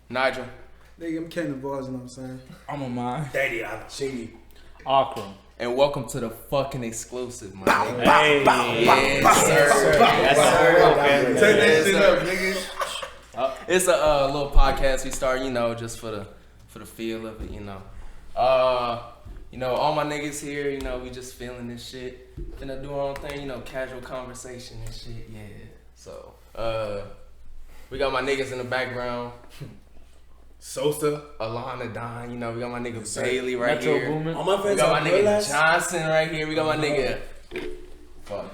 Nigel. Nigga, I'm Ken the Boys, you know what I'm saying? I'm a mine. Daddy, I'm Shady. Akram. And welcome to the fucking exclusive, man. Hey. Yes, sir. Yes, sir. Take that shit up, nigga. It's a little podcast we start, just for the feel of it, all my niggas here, we just feeling this shit. Finna do our own thing, casual conversation and shit, yeah. So, we got my niggas in the background. Sosa, Alana Don, we got my nigga Bailey right Metro here. Boomin. all my friends We got my nigga realize. Johnson right here. We got my nigga. Fuck.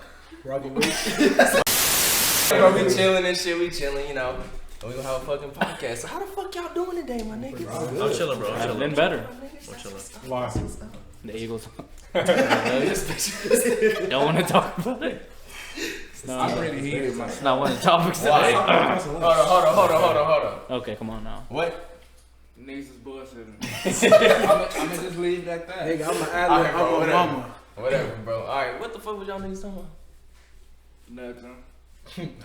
Robbie Williams. We chilling and shit. We chilling, And we gonna have a fucking podcast. So how the fuck y'all doing today, my niggas? I'm chilling, bro. I've been better. I'm chilling. Why? The Eagles. This Don't want to talk about it. I'm ready to hear it, man. It's not one of the topics Why? today. Hold on. Okay, come on now. What? Niggas is bullshitting. I'm gonna just leave it at that. Nigga, I'm an Alright, ad-lib, bro, I'm a whatever. mama. Whatever, bro. Alright, what the fuck was y'all niggas talking Nothing.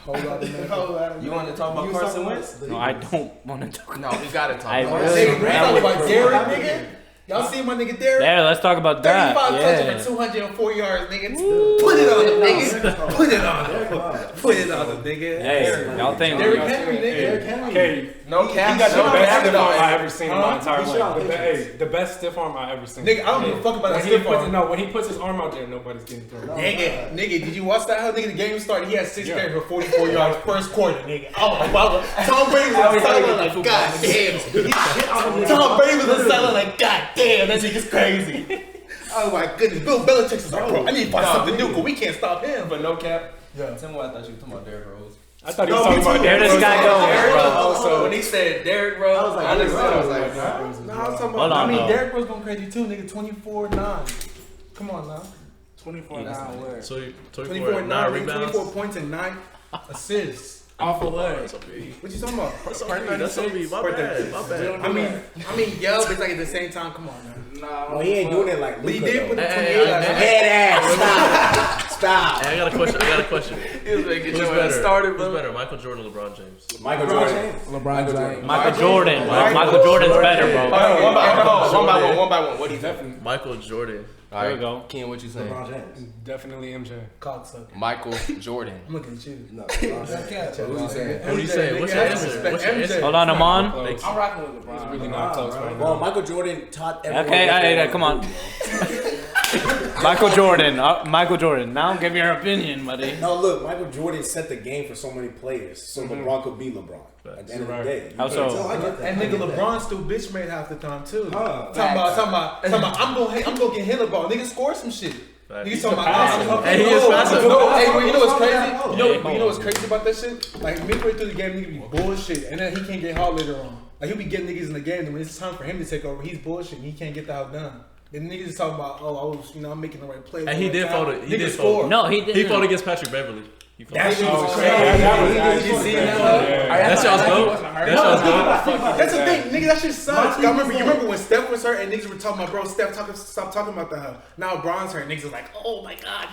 Hold on, nigga. about? You want to talk about Carson Wentz? No, I don't want to talk. No, we gotta talk I about really- it. Nigga, we talking about Derek, nigga? Y'all see my nigga Derek? Yeah, let's talk about that. 35 Yeah. touches for 204 yards, nigga. Put it on him, nigga. Put it on him. Put it on him, nigga. Hey, y'all think Derrick Henry, nigga. Derrick Henry. Okay, No cap. he got the no best cap, stiff no. arm I ever seen in my Huh? entire He shot life. The best stiff arm I ever seen. Nigga, I don't give a fuck about that When he stiff puts arm. no, when he puts his arm out there, nobody's getting through. Nigga, did you watch that? How nigga the game started? He had 6 carries for 44 yards first quarter, nigga. Oh, wow. Tom Brady was silent like, God damn. Tom Brady was silent like, God damn, that nigga's crazy. Oh my goodness, Bill Belichick's like, bro, I need to find something new, because we can't stop him. But no cap. Yeah. Tell me what I thought you were talking about, Derrick Rose. I thought he No, was talking me about too. There this guy goes, Derrick bro. Rose. So when he said Derrick Rose, I was like, No, I was talking Hold about, on, I mean, though. Derrick Rose going crazy too, nigga, 24-9. Come on now. 24-9 word. So 24 24 and 9 9, rebounds. 24 points and 9 assists. Off of what? That's OB. What you talking about? That's OB. That's OB. My bad. My bad. I mean, yo, but it's like at the same time, come on, man. Nah, Well, he ain't doing it like But he Luka, did put though. the 28 Hey, last night. Head ass. Stop. Hey, I got a question. He was making Who's sure I better? started, bro. Who's better, Michael Jordan or LeBron James? Michael Jordan. LeBron James. Michael Jordan. Michael Jordan's better, Hold bro. on, one by one. What do you think? Michael Jordan. There we go. Ken, what you saying? LeBron James. Definitely MJ. Cocksucker. Michael Jordan. I'm looking at you. No, What you saying? What do you say? What's your answer? What's your answer? Hold on, Amon. I'm rocking with He's LeBron. really not close right Well, now. Michael Jordan taught everyone. Okay, hey, come on. Michael Jordan. Michael Jordan. Now give me your opinion, buddy. No, look, Michael Jordan set the game for so many players, so LeBron could beat LeBron. At the end of the day. How so? I get that. And nigga, LeBron still bitch made half the time too. Huh. Talking about, I'm gonna get hit the ball. Nigga score some shit. Niggas talking about, Hey, he is passive. you know what's crazy? Yeah, You know what's crazy about that shit? Like midway through the game, nigga be bullshit, and then he can't get hot later on. Like he'll be getting niggas in the game, and when it's time for him to take over, he's bullshit. And he can't get the house done. And niggas is talking about, oh, I was, I'm making the right play. And he did fold it. He Nigga did score. fold. No, he didn't. He fought against Patrick Beverly. He fought. That shit was Oh, crazy. yeah, You seen that? That shit was dope. That shit was dope. That's the thing, nigga. That shit sucks. You remember when Steph was hurt and niggas were talking about, bro, stop talking about that. Now Bron's hurt. Niggas was like, oh my god,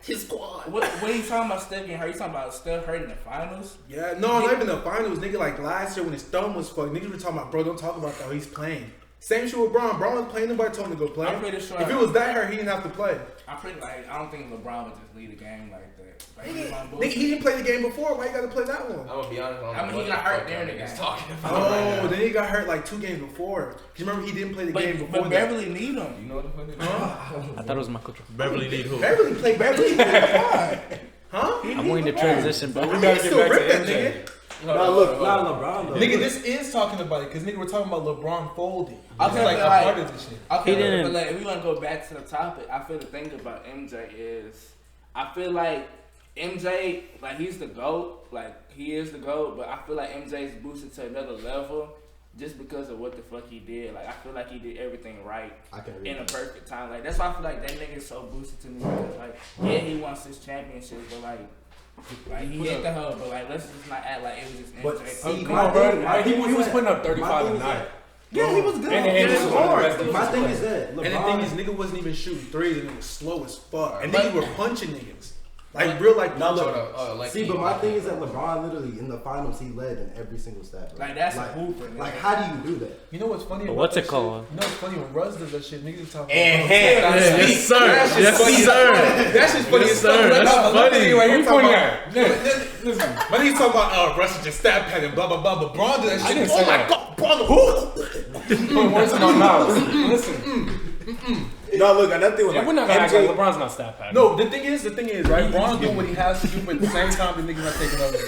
his squad. What are you talking about Steph getting hurt? You talking about Steph hurt in the finals? Yeah, no, not even the finals, nigga. Like last year when his thumb was fucked, niggas were talking about, bro, don't talk about that. He's playing. Same shit with Bron. Bron was playing. Nobody told him to go play. I'm pretty sure. If it was that hurt, he didn't have to play. I don't think LeBron would just lead a game like that. Like, he's on Nigga, bullshit. he didn't play the game before. Why you got to play that one? I'm gonna be honest. I mean, he got hurt during the game. Talking about Oh, then he got hurt like 2 games before. You remember he didn't play the game before But that. Beverly need him. You know what the fuck it is? I thought it was Michael Jordan. Beverly need who? Beverly played. Beverly played. Huh? I'm waiting to transition, bro. We He gotta get still back ripped to that MJ. nigga. No, look, not LeBron though. Nigga, this is talking about it because nigga, we're talking about LeBron folding. I was Okay, like, but a like- part of this shit. Okay, He didn't- but like, if we want to go back to the topic, I feel the thing about MJ is, I feel like MJ, like he's the GOAT, like he is the GOAT, but I feel like MJ's boosted to another level just because of what the fuck he did. Like I feel like he did everything right in a perfect time. Like that's why I feel like that nigga's so boosted to me because like yeah, he won 6 championships, but like he hit the hub, but like let's just not act like it was just MJ. But see, Come on, bro. He was putting up 35 a night. Yeah, he was good. And he was hard. My thing is that And the thing is, nigga wasn't even shooting threes and it was slow as fuck. And But- niggas were punching niggas. Like real like Now look, See, but my thing is that LeBron literally in the finals he led in every single stat. Bro. Like that's a hooper. Like how do you do that? you know what's funny? But about what's that it called? Shit? You know what's funny when Russ does that shit? Niggas talking. Yes, sir. Yes, sir. That's just funny. Yes, sir. That's funny. Right here, pointing talking about. But he's talking about Russ is just stat padding, blah blah blah. But Braun does that shit. didn't Oh say my that. god, Braun, who? Put words in my mouth. Listen, no, look, another thing was we're like not gonna act like MJ. LeBron's not stat pad. No, the thing is, right? Braun's doing what he has to do, but at the same time, the niggas not taking over.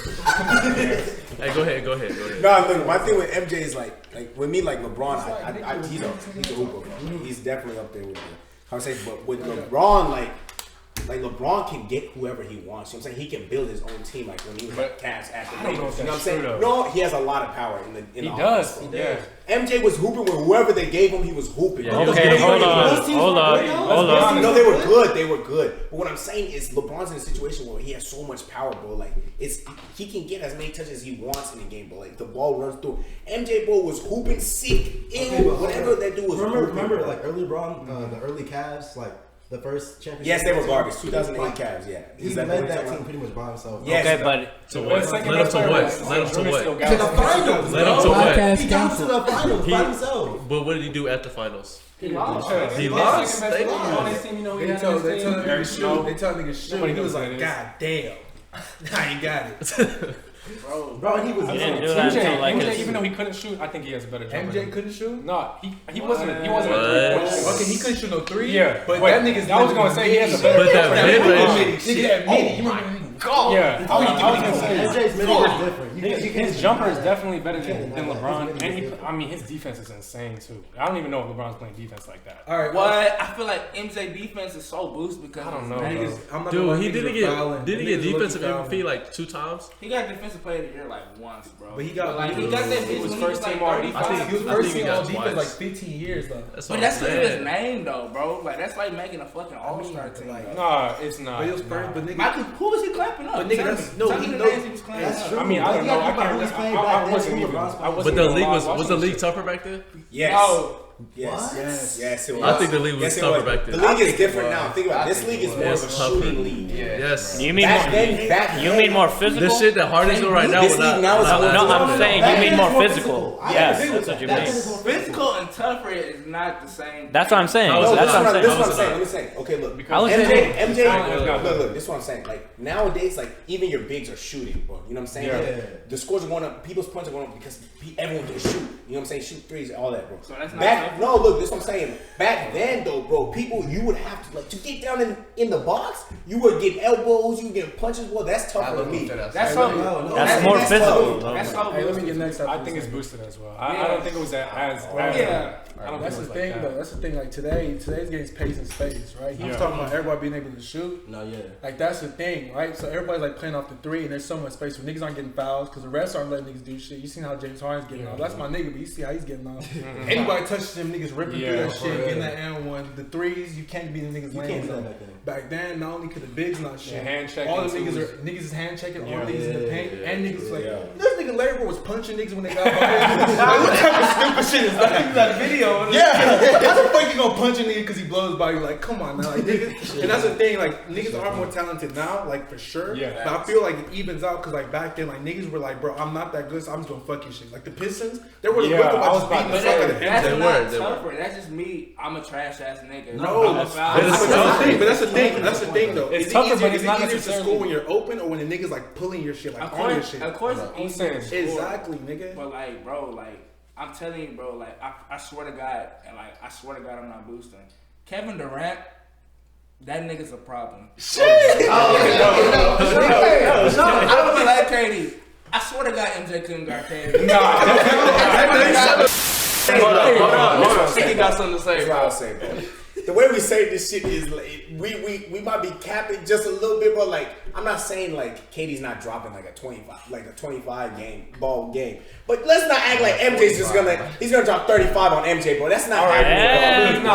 Hey, go ahead. No, look, my thing with MJ is like with me, like LeBron, he's a hooper, bro. He's definitely up there with the conversation. But with LeBron, like LeBron can get whoever he wants. You know what I'm saying? He can build his own team. Like when he was at Cavs after I don't know Lakers. if You know what I'm that's saying? true, though. No, he has a lot of power in the He offense, does. bro. Yeah. MJ was hooping with whoever they gave him. He was hooping. Yeah, Okay, hold on. No, they were good. They were good. But what I'm saying is, LeBron's in a situation where he has so much power, bro. Like he can get as many touches as he wants in the game, but like the ball runs through. MJ, bro, was hooping sick. Whatever they do was Remember, hooping, like early Braun, the early Cavs, like the first championship. Yes, they were garbage. 2008 Cavs, yeah. He Is that led what that you're team talking pretty much by himself. Yes, Okay, bro. but To what? Let him to what? Let him to what? To the finals. Let him to bro. what? He got to the finals by himself. But what did he do at the finals? He lost. He lost. They On lost. his team, you know, he They had tell on his team. niggas shoot. They tell niggas shoot. Nobody He was knows like, what God damn, I ain't got it. Bro, he was he didn't do that until like MJ, his, even though he couldn't shoot, I think he has a better jumper. MJ couldn't shoot. No, he wasn't a 3-point What? Okay, he couldn't shoot no three. Yeah, but wait, that nigga's. I was gonna say he has a better. But that mid-range. Nigga, that midi. You remember? Yeah, I was gonna say MJ's middle is different. You can't- his jumper is definitely better than LeBron, and his defense is insane too. I don't even know if LeBron's playing defense like that. All right. What? I feel like MJ defense is so boosted because I don't know, niggas- bro. I'm not gonna Dude, lie, he niggas didn't are fouling. get Niggas are defensive fouling. MVP like 2 times. He got defensive player of the year like once, bro. But he got like, he he got that He bitch was when first he team was all like defense. 35. He was I first think he team got all defense twice. like 15 years though. That's But what that's I'm because of his saying. name though, bro. Like that's like making a fucking all-star team. like- bro. Nah, it's not. But it was first. But nigga, Michael, who was he clapping up? But nigga, Tell that's- me. no, Tell he me the knows- names he was clapping That's up. true. I mean, I don't know. I can't. Who's playing back then? I wasn't Who even. LeBron's I playing? wasn't But the even league alive was the watching league this tougher back then? Yes. No. Yes. Yes, it was. I think the league was Yes, it tougher was. back then. The league is think it different was. now. Think about it. I This think league it is more was. of a Tougher. shooting league. Yes. you mean Back more, then, you mean more physical? The shit that Harden's doing right now This would not. league now is more No, I'm saying you mean more Back then physical. I Yes, agree with that's what you that. Back mean. then it's more Physical and tougher is not the same. That's what I'm saying. How is No, it That's this what I'm is what I'm saying. saying. Let me say. Okay, look. I was MJ, saying- look, this is what I'm saying. Like nowadays, like even your bigs are shooting, bro. You know what I'm saying? Yeah. Like, the scores are going up, people's points are going up because everyone can shoot. You know what I'm saying? Shoot threes, all that, bro. So that's not Back, tough? no, look, this is what I'm saying. Back then, though, bro, people you would have to like to get down in the box. You would get elbows, you would get punches. Well, that's tougher than me. That's so. No, That's more physical. That's though. so. Hey, let me get next up. I think it's boosted as well. I Yeah. don't think it was as Yeah. I don't That's think the it was thing like though. that. That's the thing. Like today's game's pace and space, right? He was Yeah. talking about everybody being able to shoot. No, yeah. Like that's the thing, right? So everybody's like playing off the three, and there's so much space where niggas aren't getting fouls because the refs aren't letting niggas do shit. You seen how James Harden's getting off? That's my nigga, but you see how he's getting off. Anybody touches him, niggas ripping through Yeah, that shit, getting that and one. The threes, you can't be the niggas You laying can't do on. that back then. Back then, not only could the bigs not shoot, hand checking all the too niggas was- niggas is hand checking, all Yeah. niggas in the paint, and niggas like Yeah. this nigga Larry Bird was punching niggas when they got like, what type of stupid shit is that? That video. Yeah, how the fuck you gonna punch a nigga because he blows by you? Like, come on now, like niggas. And that's the thing, like niggas are more talented now, like for sure. Yeah. But I feel like it evens out because like back then, like niggas were like, bro, I'm not that good, so I'm just gonna fuck your shit. Like the Pistons, they were Yeah, quick I about was just about beating the to fuck say out of That's him. not They were. tougher. That's just me. I'm a trash ass nigga. No, I'm a foul. But it's But that's the tough. thing. But that's the thing. That's the thing, though. It's Is it tougher, easier- but it's is it not easier to necessarily- score when you're open or when the niggas like pulling your shit, like Of on your course, shit. of course, I'm saying Exactly, nigga. But like, bro, like I'm telling you, bro, like I swear to God, and like I swear to God, I'm not boosting. Kevin Durant, that nigga's a problem. I don't even like KD. I swear to God, MJ couldn't guard KD. Hold on. I think he got something to say, That's what bro. I'll say, bro. The way we say this shit is like, we might be capping just a little bit, but like I'm not saying like KD's not dropping like a 25 game. But let's not act like MJ's just he's gonna drop 35 on MJ, bro. That's not happening. He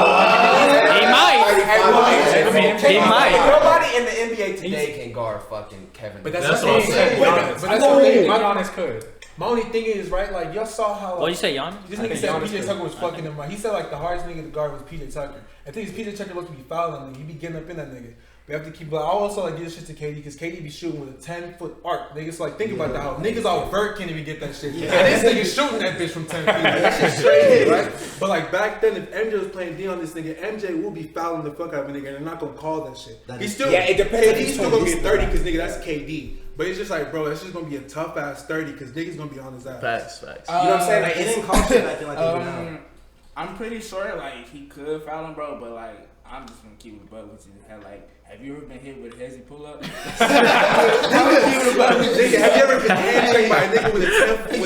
might. Nobody in the NBA today can guard fucking Kevin. But That's that's the what I'm thing. saying. But that's the thing. Giannis could. My only thing is, right, like, y'all saw how, What you say, Jan? this I nigga think said Giannis PJ could. Tucker was fucking him. Like, he said, like, the hardest nigga to guard was PJ Tucker. I think PJ Tucker looked to be fouling him. He be getting up in that nigga. We have to keep. But I also like give shit to KD because KD be shooting with a 10-foot arc. Niggas like think about that. How niggas out vert can't even get that shit. Yeah. And this nigga shooting that bitch from 10 feet. Like, that shit's crazy, right? But like back then, if MJ was playing D on this nigga, MJ will be fouling the fuck out of a nigga, and they're not gonna call that shit. He's still it depends. He's still gonna get 30 because nigga that's KD. But it's just like, bro, that's just gonna be a tough ass 30 because niggas gonna be on his ass. Facts. You know what I'm saying? Like, It didn't call shit like they do now. I'm pretty sure like he could foul him, bro, but like I'm just gonna keep it above with you. Have you ever been hit with a hezzy pull up? Nigga, have you ever been handshaked by a nigga with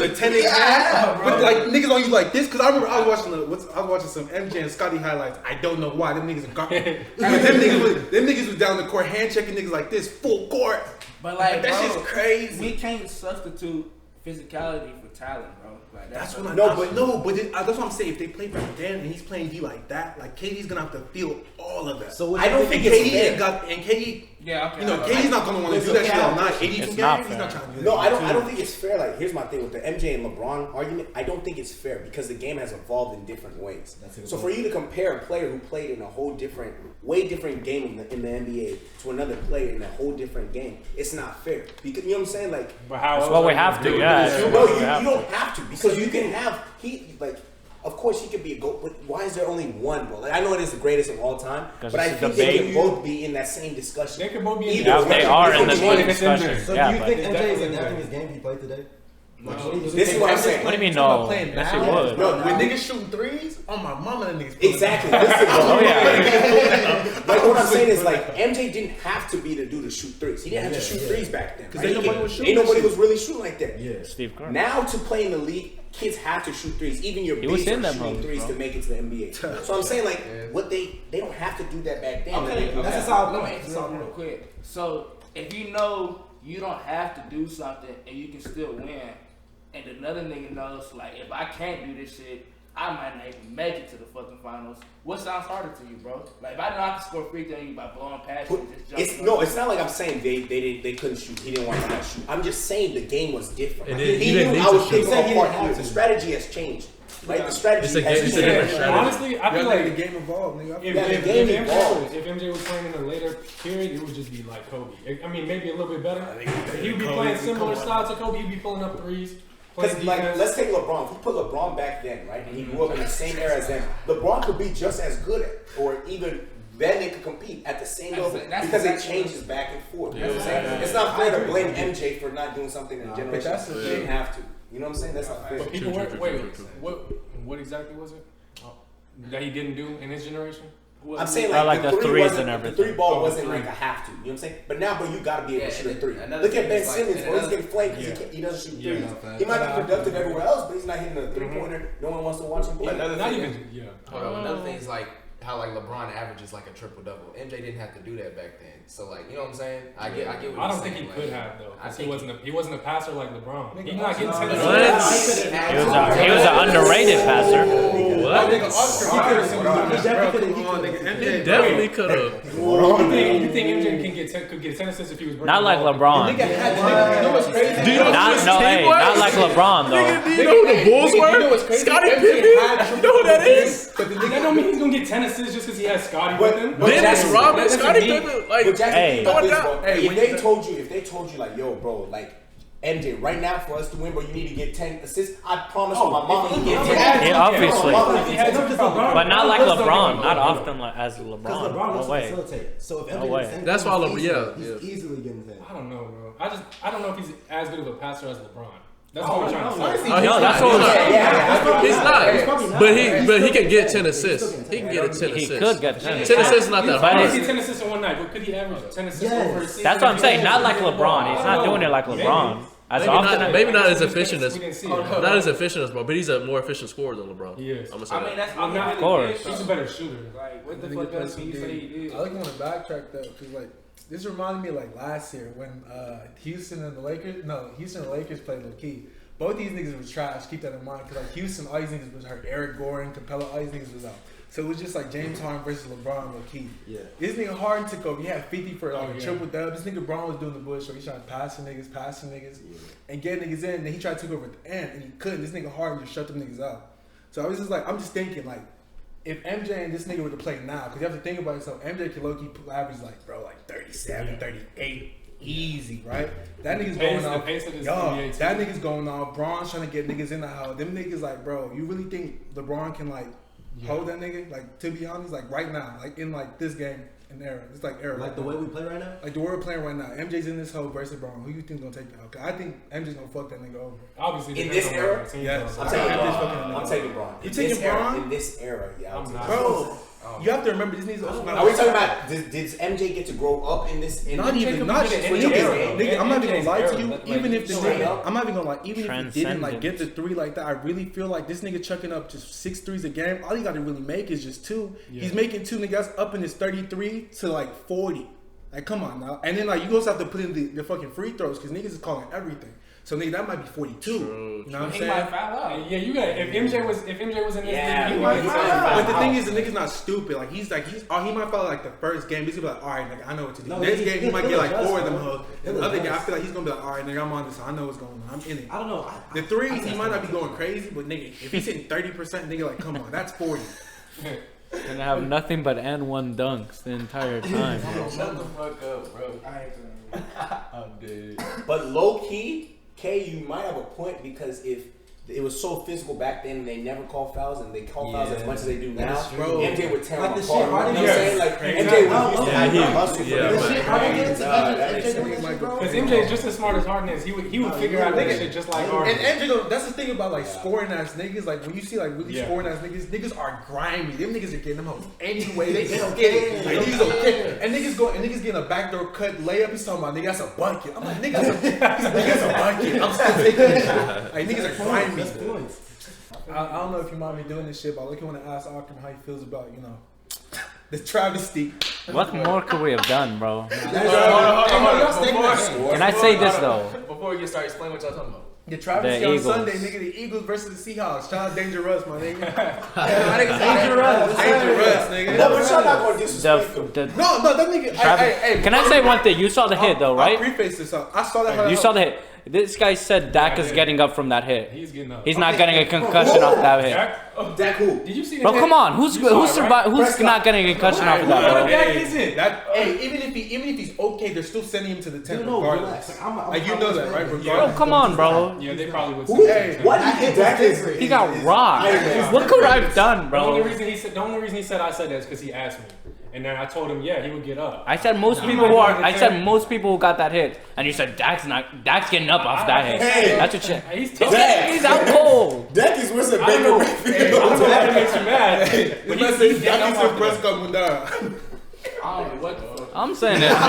a 10-inch hand? But like niggas on you like this? Cause I remember I was watching some MJ and Scotty highlights. I don't know why them niggas are garbage. them niggas was down the court hand checking niggas like this full court. But like that shit's crazy. We can't substitute physicality for talent, bro. Like That's what that's what I'm saying. If they play back then and he's playing D like that, like KD's gonna have to feel all of that. So I don't think it's fair. KD. Yeah, okay. You know, KD's not gonna want to do that shit all night. 82 games, he's not trying to do that. No, I don't think it's fair. Like, here's my thing with the MJ and LeBron argument. I don't think it's fair because the game has evolved in different ways. So for you to compare a player who played in a whole different, way different game in the NBA to another player in a whole different game, it's not fair. Because you know what I'm saying? Like, But how That's else what we are have you to, gonna yeah. do this? no, you don't have to because you can have of course he could be a GOAT, but why is there only one, bro? Like, I know it is the greatest of all time, but I think they can both be in that same discussion. They could both be in Yeah, they are in the same discussion. So Yeah, do you but think MJ is adapting his game he played today? This is what I'm saying. what do you mean Talking no? about playing Yes, he now? would. No, when niggas shooting threes, on my mama, that niggas pulling Exactly. up. Listen, bro. Oh yeah. Like, what I'm saying is, like, MJ didn't have to be the dude to shoot threes. He didn't have to shoot threes back then. Right? Ain't nobody was really shooting like that. Yeah. Steve Kerr. Now to play in the league, kids have to shoot threes. Even your was bigs in are that shooting mode, threes bro. to make it to the NBA. So I'm saying, like, what they don't have to do that back then. Okay, That's a solid let point. me ask you something real quick. So if you know you don't have to do something and you can still win, and another nigga knows like if I can't do this shit, I might not even make it to the fucking finals. What sounds harder to you, bro? Like if I know I can score free throw you by blowing past you and just jumping. It's not like I'm saying they couldn't shoot. He didn't want to shoot. I'm just saying the game was different. And He didn't knew need I to was shoot. capable He of didn't have The to. strategy has changed. Right? The strategy It's a has different changed. strategy. Honestly, I feel like the game evolved, nigga. if MJ was playing in a later period, it would just be like Kobe. I mean, maybe a little bit better. He'd be playing similar style to Kobe. He'd be pulling up threes. Because, like, let's take LeBron. If we put LeBron back then, right, and he grew up in the same era as them, LeBron could be just as good, or even then they could compete at the same level because it changes back and forth. You know what I'm saying? It's not fair to blame MJ for not doing something in a generation he didn't have to. You know what I'm saying? That's not fair. But people wait, what exactly was it that he didn't do in his generation? I'm saying like the threes wasn't, and everything. The three ball wasn't like a have to. You know what I'm saying? But now, you gotta be able to shoot a three. Look at Ben Simmons, bro. He's getting flamed because he doesn't shoot threes. He might be productive everywhere else, but he's not hitting a 3-pointer. No one wants to watch him play. Hold on. Another thing is like how like LeBron averages like a triple double. MJ didn't have to do that back then. So like, you know what I'm saying? I get what you're saying. I don't think he could have though. I Because he wasn't a passer like LeBron. He's not getting 10 What? He was an underrated passer. What? He Definitely could have. You think MJ could get 10 assists if he was Not like LeBron. You know what's crazy? Do you know Not who no, this hey, team was? not like LeBron though. Nigga, do you know who the Bulls were? Scottie Pippen? You know who that is? But that don't mean he's gonna get 10 assists just because he has Scotty with him. Dennis Rodman, Scottie Pippen, like, But Jackson, Hey. think about this, bro. Hey, If they told you like, yo, bro, like, MJ, right now for us to win, bro, you need to get 10 assists. I promise you, my mama can get 10. Yeah, obviously. But not like LeBron LeBron. Not often like as LeBron. Because LeBron No wants to way. facilitate. So if No MJ way. was That's why he's easily getting 10. I don't know, bro. I don't know if he's as good of a passer as LeBron. That's what I'm trying to say. No, that's what I'm He's not. But he can get 10 assists. He can get a 10 He assists. could get 10 10 assists is not that But He hard. get 10 assists in one night, but could he average 10 assists over a season? That's what I'm saying. Not like LeBron. He's not doing it like LeBron. As often. Maybe not as efficient as We didn't see it. not as efficient as LeBron, but he's a more efficient scorer than LeBron. He is. I'm gonna say I mean, that. that's I'm not, Of course. he's a better shooter. like what the Nigga fuck play else some can you say D. he did? I like want to backtrack though, because like this reminded me of like last year when Houston and the Lakers played low key. Both these niggas was trash. Keep that in mind, because like Houston, all these niggas was hurt. Eric Gordon, Capella, all these niggas was out. So it was just like James Harden versus LeBron low key. Yeah. This nigga Harden took over. He had 50 for like a triple dub. This nigga Braun was doing the bullshit. So he trying to pass the niggas, and get niggas in. Then he tried to take over at the end, and he couldn't. This nigga Harden just shut them niggas out. So I was just like, I'm just thinking like, if MJ and this nigga were to play now, because you have to think about it, so MJ can low-key average like, bro, like 37, 38, easy, right? That nigga's going off. Yo, that nigga's going off. Braun's trying to get niggas in the house. Them niggas like, bro, you really think LeBron can like hold that nigga? Like, to be honest, like right now, like in like this game in era, it's like era. Like the way we play right now? Like the way we're playing right now. MJ's in this hole versus Braun. Who you think gonna take the hole? Cause I think MJ's gonna fuck that nigga over. Obviously, in this era, yes. I'm taking Braun. You taking Braun? In this era, yeah. I'm not. Bro, you have to remember this needs. Are we talking about did MJ get to grow up in this? Not even, not just nigga. I'm not even gonna lie to you. Even if the nigga, I'm not even gonna lie. Even if he didn't like get the 3 like that, I really feel like this nigga chucking up just 6 threes a game. All he got to really make is just 2. Yeah. He's making 2 niggas up in his 33 to like 40. Like, come on now. And then like you also have to put in the fucking free throws because niggas is calling everything. So nigga, that might be 42. You know what I'm saying? He might foul out. Yeah, you got. If MJ was in this league, he might foul out. But the thing is, the nigga's not stupid. Like he might foul like the first game. He's gonna be like, all right, nigga, I know what to do. Next game, he might get like 4 of them hoes. The other game, I feel like he's gonna be like, all right, nigga, I'm on this. I know what's going on. I'm in it. I don't know. The 3s, he might not be going crazy, but nigga, if he's hitting 30%, nigga, like, come on, that's 40. And have nothing but N1 dunks the entire time. Shut the fuck up, bro. I'm dead. But low key, K, you might have a point because if it was so physical back then, they never call fouls and they call fouls as much as they do now. MJ would tear them apart. You know what I'm saying? Like MJ would used to have the hustle for because MJ is just as smart as Harden is. He would figure out that shit just like Harden. And MJ, that's the thing about like scoring ass niggas. Like when you see like really scoring ass niggas are grimy. Them niggas are getting them hoes anyway. They don't get it. Like niggas don't get it. And niggas getting a backdoor cut layup. He's talking about nigga that's a bucket. I'm like niggas, that's a bucket. I'm still taking this shit. Like niggas are grimy. I don't know if you mind me doing this shit, but I want to ask Akram how he feels about, you know, the travesty. What more could we have done, bro? Hold on. Can I say this though? Before we get started, explain what y'all talking about. The travesty on Sunday, nigga. The Eagles versus the Seahawks. Shout out Dangerous, my nigga. Dangerous, nigga. No, but y'all not gonna disrespect them. No, that nigga. Hey, can I say one thing? You saw the hit though, right? I preface this up. I saw that. You saw the hit. This guy said Dak is getting up from that hit. He's getting up. He's not getting a concussion off that hit. Dak who? Did you see the Bro, hit? come on. Who's not getting a concussion off of that, bro? Dak isn't. Hey, even if he's okay, they're still sending him to the tent regardless. Like you know that, right? Bro, come on, bro. Yeah, they probably would say that. What he did Dak is? He got rocked. What could I have done, bro? The only reason he said I said that is because he asked me. And then I told him, yeah, he would get up. I said most people who got that hit, and you said Dak's getting up off that hit. Hey, that's what you. He's out cold. Dak is worse than Baker Mayfield. I don't know if that makes you mad. But he said Dak is a press conference. I'm saying that. I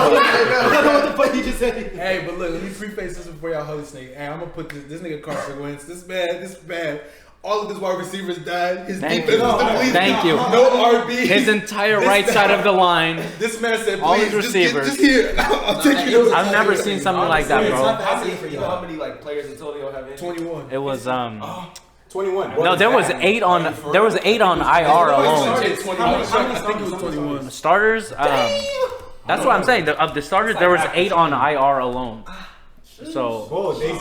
don't know what the fuck he just said. Hey, but look, let me preface this before y'all hold this nigga. Hey, I'm gonna put this nigga Carson Wentz. This bad. All of his wide receivers died. His defense was depleted. Thank you. No RB. His entire right side of the line. This man said, all his receivers. Just here. I'll take you. I've never seen something like that, bro. You know how many like players in total have in? 21. It was 21. No, there was 8 on IR alone. I think it was 21. Starters. That's what I'm saying. Of the starters, there was 8 on IR alone. So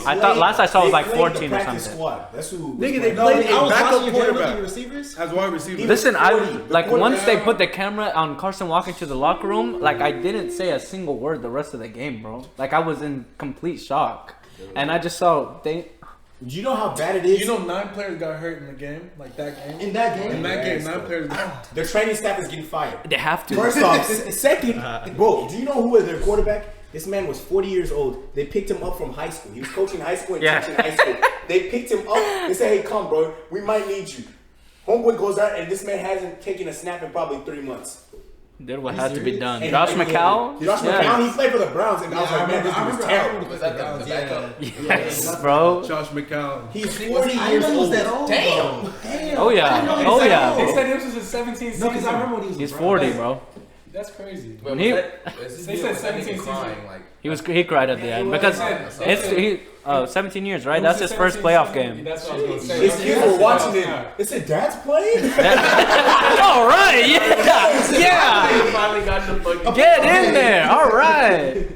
I thought last I saw was like 14 or something. That's who. Nigga, they played a backup quarterback as wide receiver. Listen, once they put the camera on Carson walking to the locker room, like I didn't say a single word the rest of the game, bro. Like I was in complete shock, and I just saw Do you know how bad it is? You know 9 players got hurt in the game, like that game. In that game, 9 players. Their training staff is getting fired. They have to. First off, second, bro, do you know who was their quarterback? This man was 40 years old. They picked him up from high school. He was coaching high school and teaching high school. They picked him up and said, hey, come, bro. We might need you. Homeboy goes out, and this man hasn't taken a snap in probably 3 months. Did what had to be done. Josh McCown? McCown, he played for the Browns, and I was like, man, this dude is terrible. Was that the backup? Yes, bro. Josh McCown. He's 40 years old. Damn. Oh, yeah. Oh, yeah. They said this was his 17th season. No, because I remember when he was He's 40, bro. That's crazy. They said 17 season. He cried at the end because it's 17 years, right? That's his first playoff game. That's what I was gonna say. His kids were watching it. They said, Dad's playing? All right, yeah. Finally got the fucking Get in there. All right.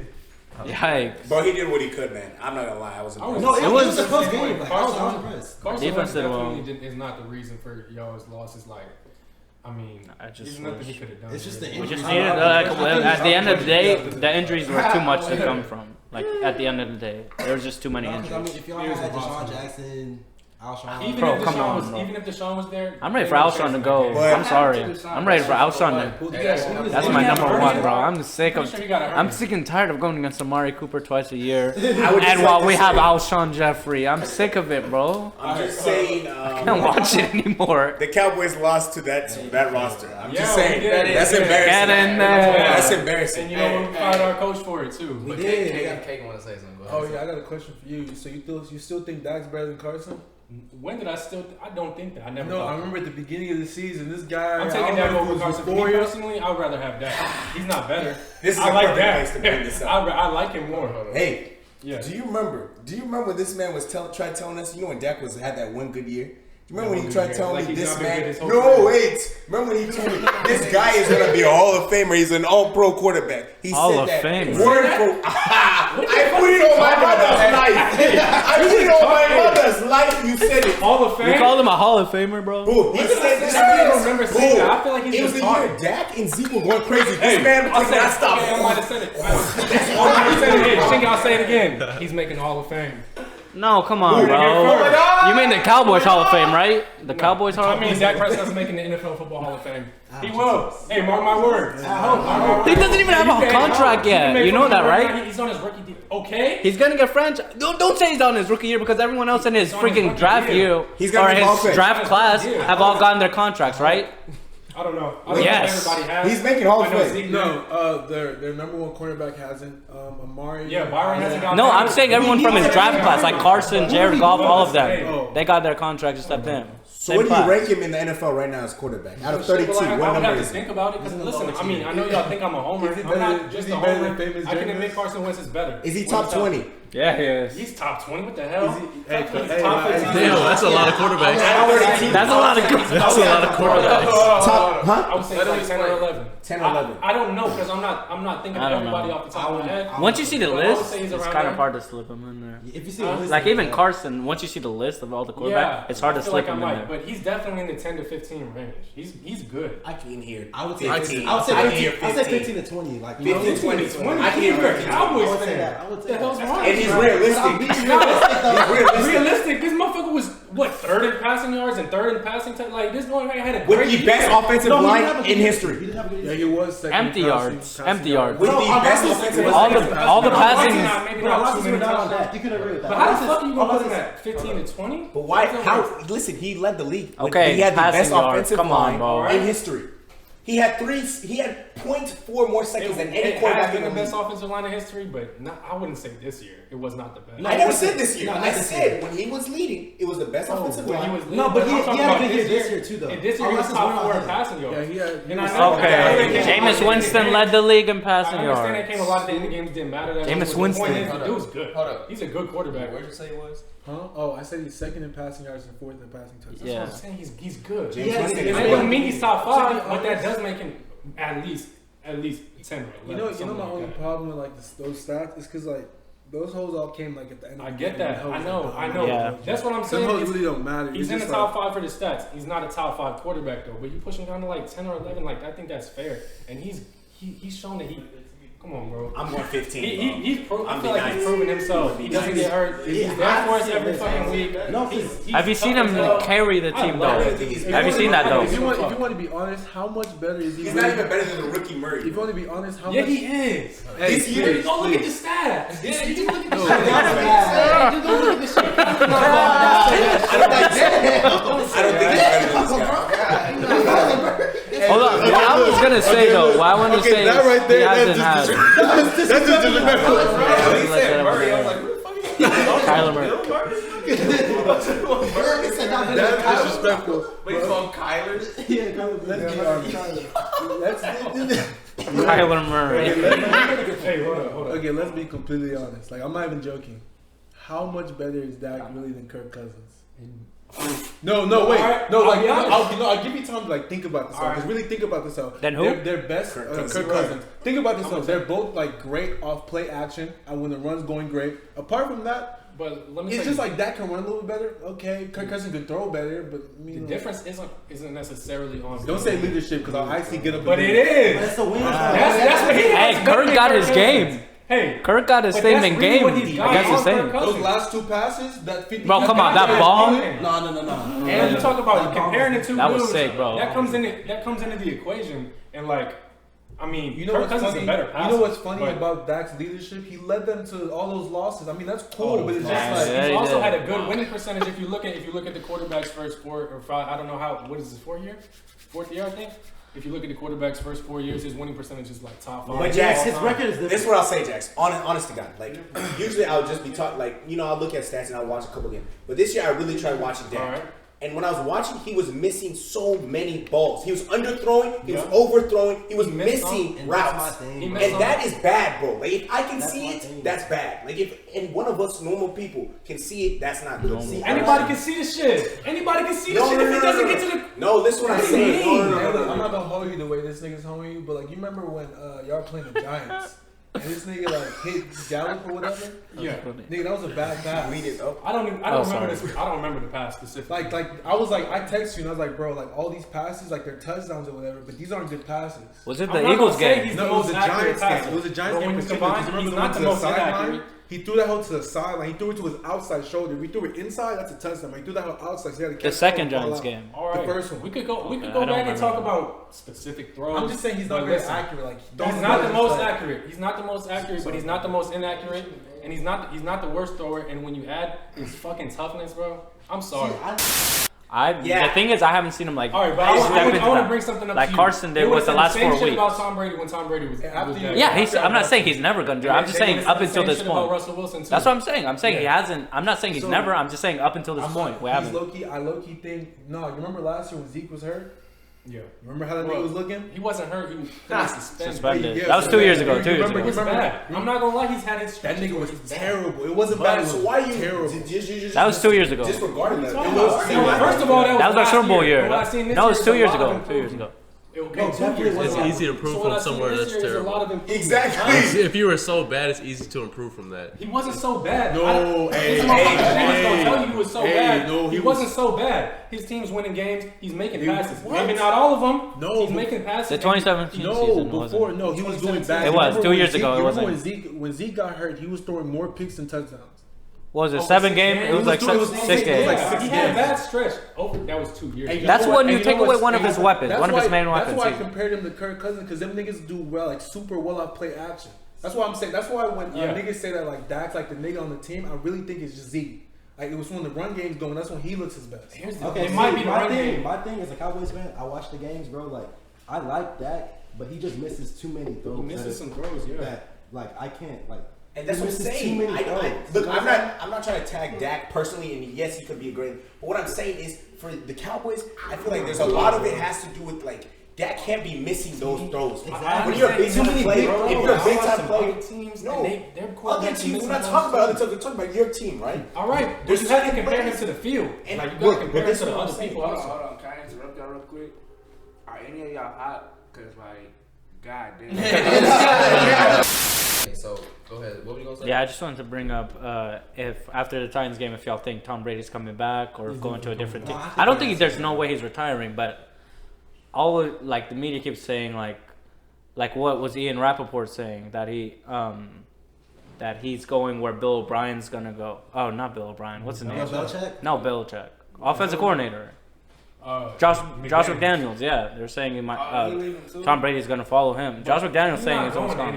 Yikes. Bro, he did what he could, man. I'm not gonna lie, I was impressed. No, it was a close game. I was impressed. Carson Defense Wentz did well. definitely is not the reason for y'all's losses. Like, I mean, I just there's nothing wish. he could have done. It's just the We injuries. just needed, at the end of the day, the injuries were too much to come from. Like, at the end of the day, there was just too many I mean, injuries. if y'all had Deshaun Jackson, Alshon, Even if Deshaun was there, I'm ready for Alshon to go. I'm sorry. I'm ready for Alshon to. That's my number one, bro. I'm sick and tired of going against Amari Cooper twice a year. And while we have Alshon Jeffrey, I'm sick of it, bro. I'm just saying. I can't watch it anymore. The Cowboys lost to that roster. I'm just saying. we did. That's embarrassing. Get in there. That's embarrassing. And you know, we fired our coach for it too. But Kate want to say something. Oh yeah, I got a question for you. So you still think Dak's better than Carson? When did I don't think that. I never. No, thought I remember at the beginning of the season, this guy. I'm taking Dak over Carson. For me personally, I would rather have Dak. He's not better. This is I a like perfect place to bring Dak. this up. I like him more. Hey, Yeah. do you remember when this man was tried telling us? You know when Dak had that one good year. Do you remember when he tried telling Like me he's this not been man? good his whole No, career. wait. Remember when he told me this guy is gonna be a Hall of Famer? He's an All-Pro quarterback. He Hall said of that Famer. word for. I put it on my mother's life. I put it on my mother's life. You said it. Hall of Fame. You called him a Hall of Famer, bro? Boo, he said this. I don't remember saying that. I feel like he's It was just the year talking. Dak and Zeke were going crazy. This man I'll could say not it. stop. Okay, I might have said it. I might have said it. Hey, Shingy, I'll say it again. He's making Hall of Fame. No, come on, bro. You mean the Cowboys Hall of Fame, right? The Cowboys Hall of I mean, Fame? Dak Prescott's making the NFL Football Hall of Fame. He will. Hey, mark my words. He doesn't even have a contract yet. You know that, right? He's on his rookie deal. Okay. He's gonna get franchise. Don't say he's on his rookie year because everyone else in his on his freaking rookie draft year. year He's or gonna be Hall of his Fame. draft class Yeah. have all gotten their contracts, right? I don't know. I don't Yes. know if everybody has. He's making Hall of I know Fame. Zeke No, their number one cornerback hasn't. Amari. Yeah, Byron hasn't got. No, I'm saying everyone from his draft class, like Carson, Jared Goff, all of them. Oh. They got their contracts except him. So what do you rank him in the NFL right now as quarterback? Out of 32, Well, I what would number have to is he? think about it because listen, I mean, I know y'all think I'm a homer. Is he I'm better not than- just is a he better homer. than famous I can Jameis? admit Carson Wentz is better. Is he What top you 20? Yeah, he is. He's top 20. What the hell? Hey, He's hey, top 15. Damn, that's a lot of quarterbacks. That's a lot of good. That's a lot of quarterbacks. Top, huh? I would say it's like 10 or 11. 10 or 11. I don't know because I'm not thinking I of don't everybody know. off the top of my head. Once you see the But I would list, say he's it's around kind there. of hard to slip him in there. If you see a list, Like even Carson, once you see the list of all the quarterbacks, it's hard to I feel slip like him I in might, there. but he's definitely in the 10 to 15 range. He's good. I can hear. I would say 15. 15. I would say I can 15. hear I would say 15. 15 to 20. Like 15, 20. I can hear You're a 15. Cowboys I would say fan. that. I would say The hell's that. wrong? And he's But I'm realistic. being realistic though. He's realistic. Realistic. This motherfucker was what, third in passing yards and third in passing time. Like this boy had a With great the year. best offensive No, he didn't line have a in good history. He didn't have a good Yeah, year. he was second. Empty in yards, passing empty yards. With the Bro, best I'm offensive not- All line. the Maybe passing. not Bro, too many down on touchdowns. that. You can agree with that. But how the Unless fuck are you gonna it's- put him at 15 to 20? But why? How? Listen, he led the league. Okay, he had the passing best yards. offensive Come on, line bro. in history. He had 0.4 more seconds than any It quarterback has in been the the best league. offensive line in history, but not, I wouldn't say this year. It was not the best. I never said this year. No, I not this said when he was leading, it was the best offensive When he line. was No, but I'm he talking had a about good year this year too, though. And this year he was Unless it's top one 4 on in him. passing yards. Yeah, he had. And I know Okay, Jameis Winston led the league in passing I understand that came a yards. lot of the end of games didn't matter. That Jameis much, but the Winston. point is, the dude's good. Hold up. He's a good quarterback. Where'd you say it was? Huh? Oh, I said he's second in passing yards and fourth in passing touchdowns. Yeah. That's what I'm saying. He's good. James Yeah, Winston It is doesn't good. mean he's top 5, To but be that honest- does make him at least 10 or 11. You know something my like only that. problem with like those stats is because like those holes all came like at the end. Of I the get game. that. The I holes know. are I done. know. Yeah. That's what I'm Some saying. holes It's- really don't matter. He's It's in the just top 5 for the stats. He's not a top 5 quarterback though. But you push him down to like 10 or 11, like I think that's fair. And he's shown that he. Come on, bro. I'm going 15. I I'm feel like he's nice. proven himself. He doesn't get hurt. He's there for us every fucking week. No, He's Have you tough seen as him hell. carry the team love though? it. Have you seen that though? If you want to be honest, how much better is he? He's not even better than the rookie Murray. If you want to be honest, how Yeah, much? he is. Hey, This year, please, Go look at the please. stats. Yeah, you look at the No. stats. Hey, just go look at the shit. I don't think he's better than this guy. Hold on. What I was gonna say though, what I wanted to Okay, say that right is he there, hasn't that's had. That's just disrespectful. He said Murray. I was like, who the fuck is he? Kyler Murray. That's disrespectful. What you call him, Kyler? Kyler Murray. Hey, hold on. Okay, let's be completely honest. Like, I'm not even joking. How much better is Dak really than Kirk Cousins? No, wait. Alright, No, like, I'll be honest. I'll give you time to like think about this. Because really think about this out. Then who? They're best. Kirk Cousins. Think about this out. They're both like great off play action, and when the run's going great. Apart from that, But let me. It's tell just you, like Dak can run a little bit better. Okay, Kirk Cousins can throw better, but the difference isn't necessarily on. Don't say leadership because I'll actually get up. But it is. But it's the win. That's what he has. Hey, Kirk got his game. Hey, Kirk got his statement game against the Saints. Those last two passes, that 50. Bro, come on, that ball. No. And you talk about comparing the two That was dudes, sick, bro. That comes into the equation, and like, I mean, You know Kirk what's Cousins funny? is a better passer. You know what's funny but about Dak's leadership? He led them to all those losses. I mean, that's cool, but it's just like Yeah, he's he also did. had a good winning percentage. If you look at the quarterback's first 4 or 5, I don't know what is his 4th year, I think. If you look at the quarterback's first 4 years, his winning percentage is like top 5. But Jax, his record is this is what I'll say, Jax. Honest to God, like usually I'll just be talking, like I'll look at stats and I'll watch a couple games. But this year I really tried watching Dak. All right. And when I was watching, he was missing so many balls. He was underthrowing, he was overthrowing, he was missing routes. And that is bad, bro. Like if I can see it, that's bad. Like if one of us normal people can see it, that's not good. See, Anybody can see the shit. Anybody can see the shit if it doesn't get to the. No, listen what I'm saying. Hey, look, I'm not gonna hold you the way this nigga's holding you, but like you remember when y'all playing the Giants and this nigga like hit Gallup or whatever? Yeah. Nigga, that was a bad pass. I don't remember this. I don't remember the pass specifically. Like I was like I texted you and I was like, bro, like all these passes, like they're touchdowns or whatever, but these aren't good passes. Was it I'm the not Eagles gonna say game? he's No, the it was most the accurate Giants game. passer. It was the Giants But game. when in you particular, combine, 'cause remember he's the not one the to the most sideline? inaccurate. He threw that hoe to the sideline. He threw it to his outside shoulder. If he threw it inside, that's a touchdown. But he threw that hoe outside. So he had to catch The second ball Giants out. game. All right. The first one. We could go I back don't and remember talk that. about specific throws. I'm just saying he's not but very listen, accurate. Like He's not the most accurate. He's not the most accurate, but he's not the most inaccurate, and he's not the worst thrower. And when you add his fucking toughness, bro, I'm sorry. The thing is, I haven't seen him like. All right, but I want to bring something up like to you. Carson did They with would've the said last same 4 shit weeks. about Tom Brady when Tom Brady was After you- bad. Yeah, I'm not saying he's never gonna do it. I'm just saying up until this About point. Russell Wilson too. That's what I'm saying. I'm saying he hasn't. I'm not saying he's never. I'm just saying up until this point we haven't. I low key think. No, you remember last year when Zeke was hurt? Yeah. Remember how that nigga was looking? He wasn't hurt. He was Suspended. Yeah, That was 2 years ago. 2 years It ago. was bad. I'm not gonna lie. He's had his. That nigga was stretches where he's bad. terrible. It wasn't bad. It was So why you terrible. That was 2 years ago. disregarding that? Talking It was- about- First of all, that was That was our last Super Bowl year. But what I seen this No, it was year 2 is a years lot ago. of 2 years ago. It's easy to improve from somewhere that's terrible. Exactly. If you were so bad, it's easy to improve from that. He wasn't so bad. No, This hey, motherfucker hey, gonna tell you he was so hey, bad. no, he wasn't so bad. His team's winning games. He's making He- passes. what? Maybe not all of them. No, he's making passes. The 2017 No, season before wasn't. no, he was doing bad. It was, Remember 2 when years ago, it Zeke- wasn't. Remember when Zeke got hurt, he was throwing more picks than touchdowns. What was it 7 game? It was like doing- it was 6 six games. like six he had a games. bad stretch. That was 2 years. And ago. That's know what- when you and take know away what's- one of his weapons, that's one of his why- main weapons. That's why I See? compared him to Kirk Cousins because them niggas do well, like super well out play action. That's why I'm saying. That's why when niggas say that like Dak's like the nigga on the team, I really think it's just Zeke. Like it was when the run game's going. That's when he looks his best. Okay, It might be the my run thing. game. My thing as a Cowboys fan, I watch the games, bro. Like I like Dak, but he just misses too many throws. He misses some throws, yeah. That like I can't like. And that's he what I'm misses saying. Too many throws. Look, I'm not trying to tag Dak personally, and yes, he could be a great. But what I'm saying is, for the Cowboys, I feel like there's a lot of it has to do with like Dak can't be missing those throws. Exactly. When you're a big Too time many player, big if you're a throws. big I watch time some player, other teams, no, and their other quarterbacks teams. We're not missing talking about those other teams. We're talking about your team, right? All right, but There's you have to certain compare him players- to the field. And Like you look, gotta but compare him this to is the what I'm other saying. people Hold also. on. Can I interrupt y'all real quick? Are any of y'all hot? Cause like, god damn. So go ahead. What were you gonna say? Yeah, I just wanted to bring up if after the Titans game, if y'all think Tom Brady's coming back or going to a different team. I don't think there's no way he's retiring, but all like the media keeps saying like what was Ian Rappaport saying that he's going where Bill O'Brien's gonna go. Oh, not Bill O'Brien. What's his name? Belichick? No, Belichick. Offensive coordinator. Josh McDaniels, yeah, they're saying he might. Tom Brady's gonna follow him. Josh McDaniels saying he's almost gone.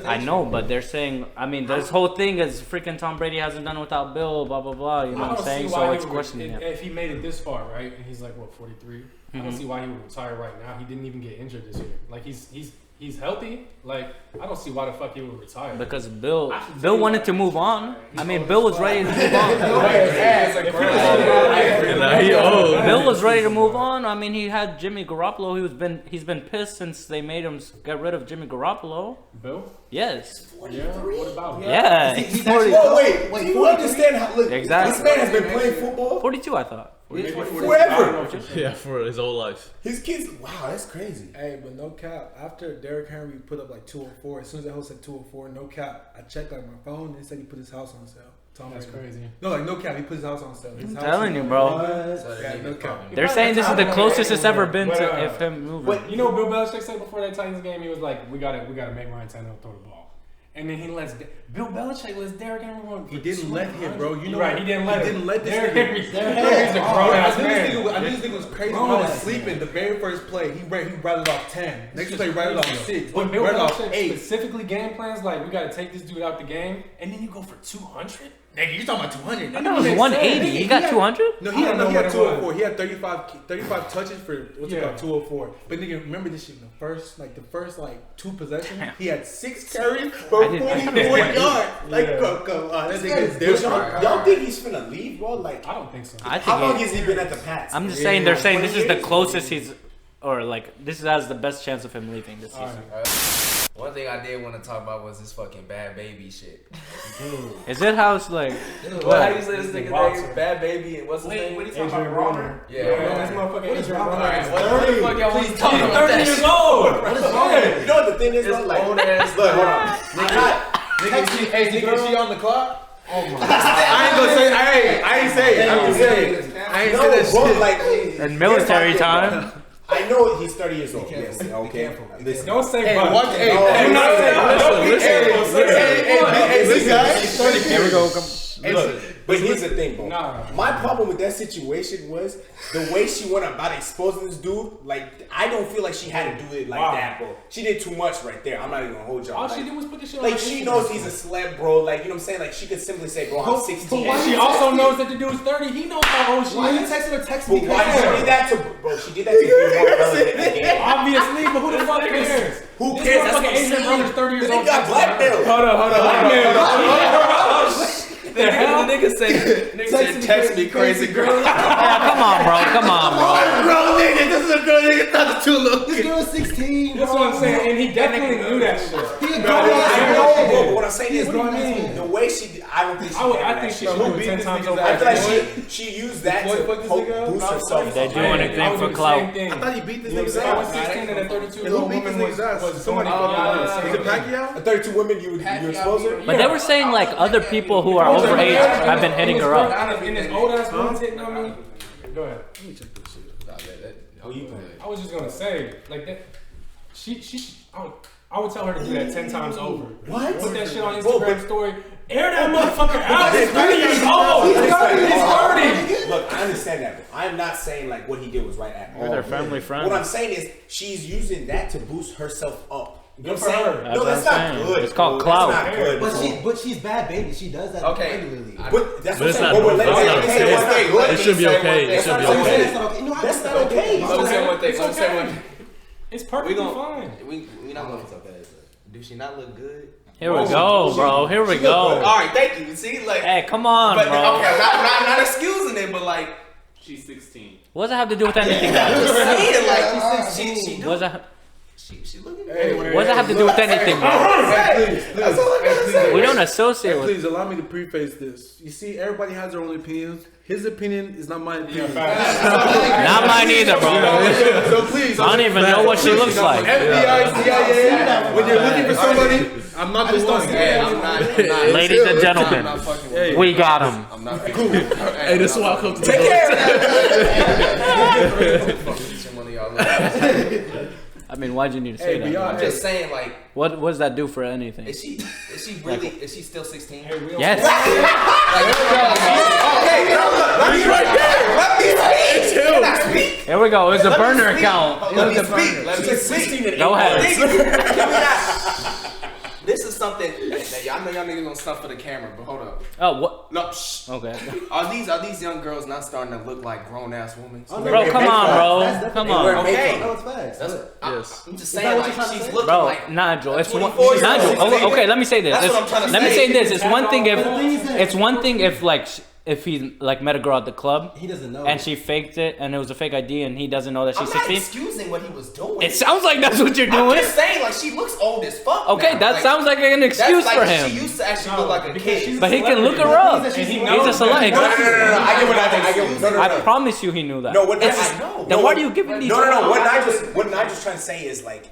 I know, but they're saying. I mean, this whole thing is freaking Tom Brady hasn't done it without Bill. Blah blah blah. You know what I'm saying? So it's questioning it. If he made it this far, right, and he's like what 43, I don't see why he would retire right now. He didn't even get injured this year. Like he's healthy. Like I don't see why the fuck he would retire. Because Bill wanted to move on. I mean, Bill was ready to move on. Bill was ready to move on. I mean, he had Jimmy Garoppolo. He's been pissed since they made him get rid of Jimmy Garoppolo. Bill? Yes. Yeah, what about him? Yeah. He's Forty- Whoa, wait. Do you understand how? Look, Exactly. this man has been playing football 42, I thought. forever. Yeah, for his whole life. His kids. Wow, that's crazy. Hey, but no cap. After Derrick Henry put up like 204, as soon as that host said 204, no cap. I checked like my phone. It said he put his house on sale. Tom That's Brady. crazy. No, like no cap. He put his house on sale. His I'm house telling is you, on- bro. Yeah, no cap. They're saying this is the closest it's ever been But, to if him moving. But you know what Bill Belichick said before that Titans game? He was like, we gotta make Ryan Tannehill throw the ball. And then Bill Belichick lets Derrick Henry run. He didn't let him, bro. You know, right? He didn't let this Derrick nigga. Henry's a grown ass man. I knew this nigga was crazy when I was sleeping. The very first play, he rattled off 10. Next play, rattled off 6. But Bill Rattled off Belichick 8. specifically game plans like we gotta take this dude out the game, and then you go for 200. Nigga, you talking about 200? I thought it was 180. He got 200? No, I he don't know had what it 204. was. He had 35 touches for what's it called, 204. But nigga, remember this shit in the first 2 possessions, he had 6 carries for 44 yards. Like, come on, that nigga. Y'all think he's finna leave, bro? Like, I don't think so. I think how long has he been at the Pats? I'm just saying they're saying this is the closest he's, or like this has the best chance of him leaving this season. One thing I did want to talk about was this fucking Bad Baby shit. Is it how it's like? What? How you say this nigga name? Bad Baby and what's his name? What are you talking about, Romer? Yeah. This motherfucker is Alright, what the fuck y'all want to talk about 30 that years shit? old. What is wrong? You know what the thing is, It's though? Like, old ass. look, hold on. I'm not. Nigga, she on the clock? Oh my god. I ain't gonna say, I ain't say it. I'm just saying. I ain't say that bro, shit. like, In military time. I know he's 30 years old. Yes, okay. Listen. Don't say Hey, but. watch, hey, Do not say listen. Here we go. Look, but here's the thing, bro. Nah. My problem with that situation was the way she went about exposing this dude. Like, I don't feel like she had to do it like that, bro. She did too much right there. I'm not even gonna hold y'all. All Like, she did was put the shit on like her she Instagram. knows he's a celeb, bro. Like, you know what I'm saying? Like, she could simply say, bro, I'm 16. But she also knows that the dude's 30. He knows how old she Why you is. texting her? Text But me. why she did that to, bro? She did that to be more relevant in the game. Obviously, but who the fuck cares? Who This cares? That's what motherfucking I'm Asian brother's saying. 30 years The old. nigga got blackmailed. Hold on. The nigga said, text me crazy girl. Come on, bro. Come on, bro. Bro, nigga, this is a girl nigga thought too little. This girl is 16. That's what I'm saying, and he definitely knew that shit. He a I grown ass know, man. bro, but what I'm saying is, What do you mean? the way she did, I don't think she I think she should do it 10 times over. I feel like she used that to boost herself. They do I anything would for do the clout. same thing. I thought he beat this If nigga's I was ass. 16 and a 32 And who beat this nigga's ass? Somebody fucking. Is it Pacquiao? A 32 women, you expose her? But they were saying like other people who are overage have been hitting her up. And this old ass woman's hitting on me. Go ahead. Let me check this shit. Who you playing? I was just gonna say, like that. I would tell her to do that 10 times over. What? Put that shit on Bro, Instagram but- story. Air that motherfucker out. He's 30 years old. He's 30. Look, I understand that, but I'm not saying like what he did was right at all. They're family friends. What I'm saying is she's using that to boost herself up. You know what Good I'm for saying? her. That's No, what that's I'm not saying. good. It's called bro. clout. That's not good. bro. But she's bad baby. She does that regularly. But that's But what it's I'm not saying. good. Let me It's not say okay. one thing. Let It me should be say okay. one It thing. should be That's not okay. That's not okay. You know how That's not okay. Let me say one thing. It's Let me say okay. one thing. It's perfectly fine. We not gonna talk that. Do she not look good? Here we go, bro. Here we go. All right, thank you. See, like, Hey, come on, but bro. okay, not excusing it, but like, She's 16. What does that have to do with anything, I'm guys? just saying, like, she What does that? she looking good. Hey, What does that have to do with anything, bro? That's all I gotta say. We don't associate with. Please allow me to preface this. You see, everybody has their own opinions. His opinion is not my opinion. Not mine either, bro. So please, I don't even know what she looks like. FBI, CIA, when you're looking for somebody, I'm not the one. Yeah, I'm not. Ladies and I'm gentlemen, not fucking with we got him. I'm not. Hey, this is why I come to the Take care of that. I mean, why'd you need to say Hey, that? I'm just saying, like, What does that do for anything? is she really? Is she still 16? Yes. Can I speak? Here we go. It's a burner account. Let me speak. Let me speak. Go ahead. Can we not? This is something that y'all know y'all niggas gonna stuff for the camera, but hold up. Oh, what? No, shh. Okay. Are these young girls not starting to look like grown ass women? Bro, come on, bro. Come on. Okay. No, it's facts. Yes. I'm just Is saying, that what like, you're trying to she's say? looking Bro, like. Nigel, it's one. 24 Nigel, years old. okay, let me say this. That's what I'm trying to Let me say. say this. It's one thing if, But the thing is that- it's one thing if like if he like met a girl at the club. He doesn't know. And she faked it, and it was a fake ID, and he doesn't know that she's 16. I'm not excusing what he was doing. It sounds like that's what you're doing. I'm just saying, like, she looks old as fuck. Okay, now. that like, sounds like an excuse like, for him. She used to actually look like a kid. But he can look her up. He's a celebrity. No. I get what I think. No. I promise you, he knew that. No, what I know. Then why are you giving these? No. What Nigel's trying to say is like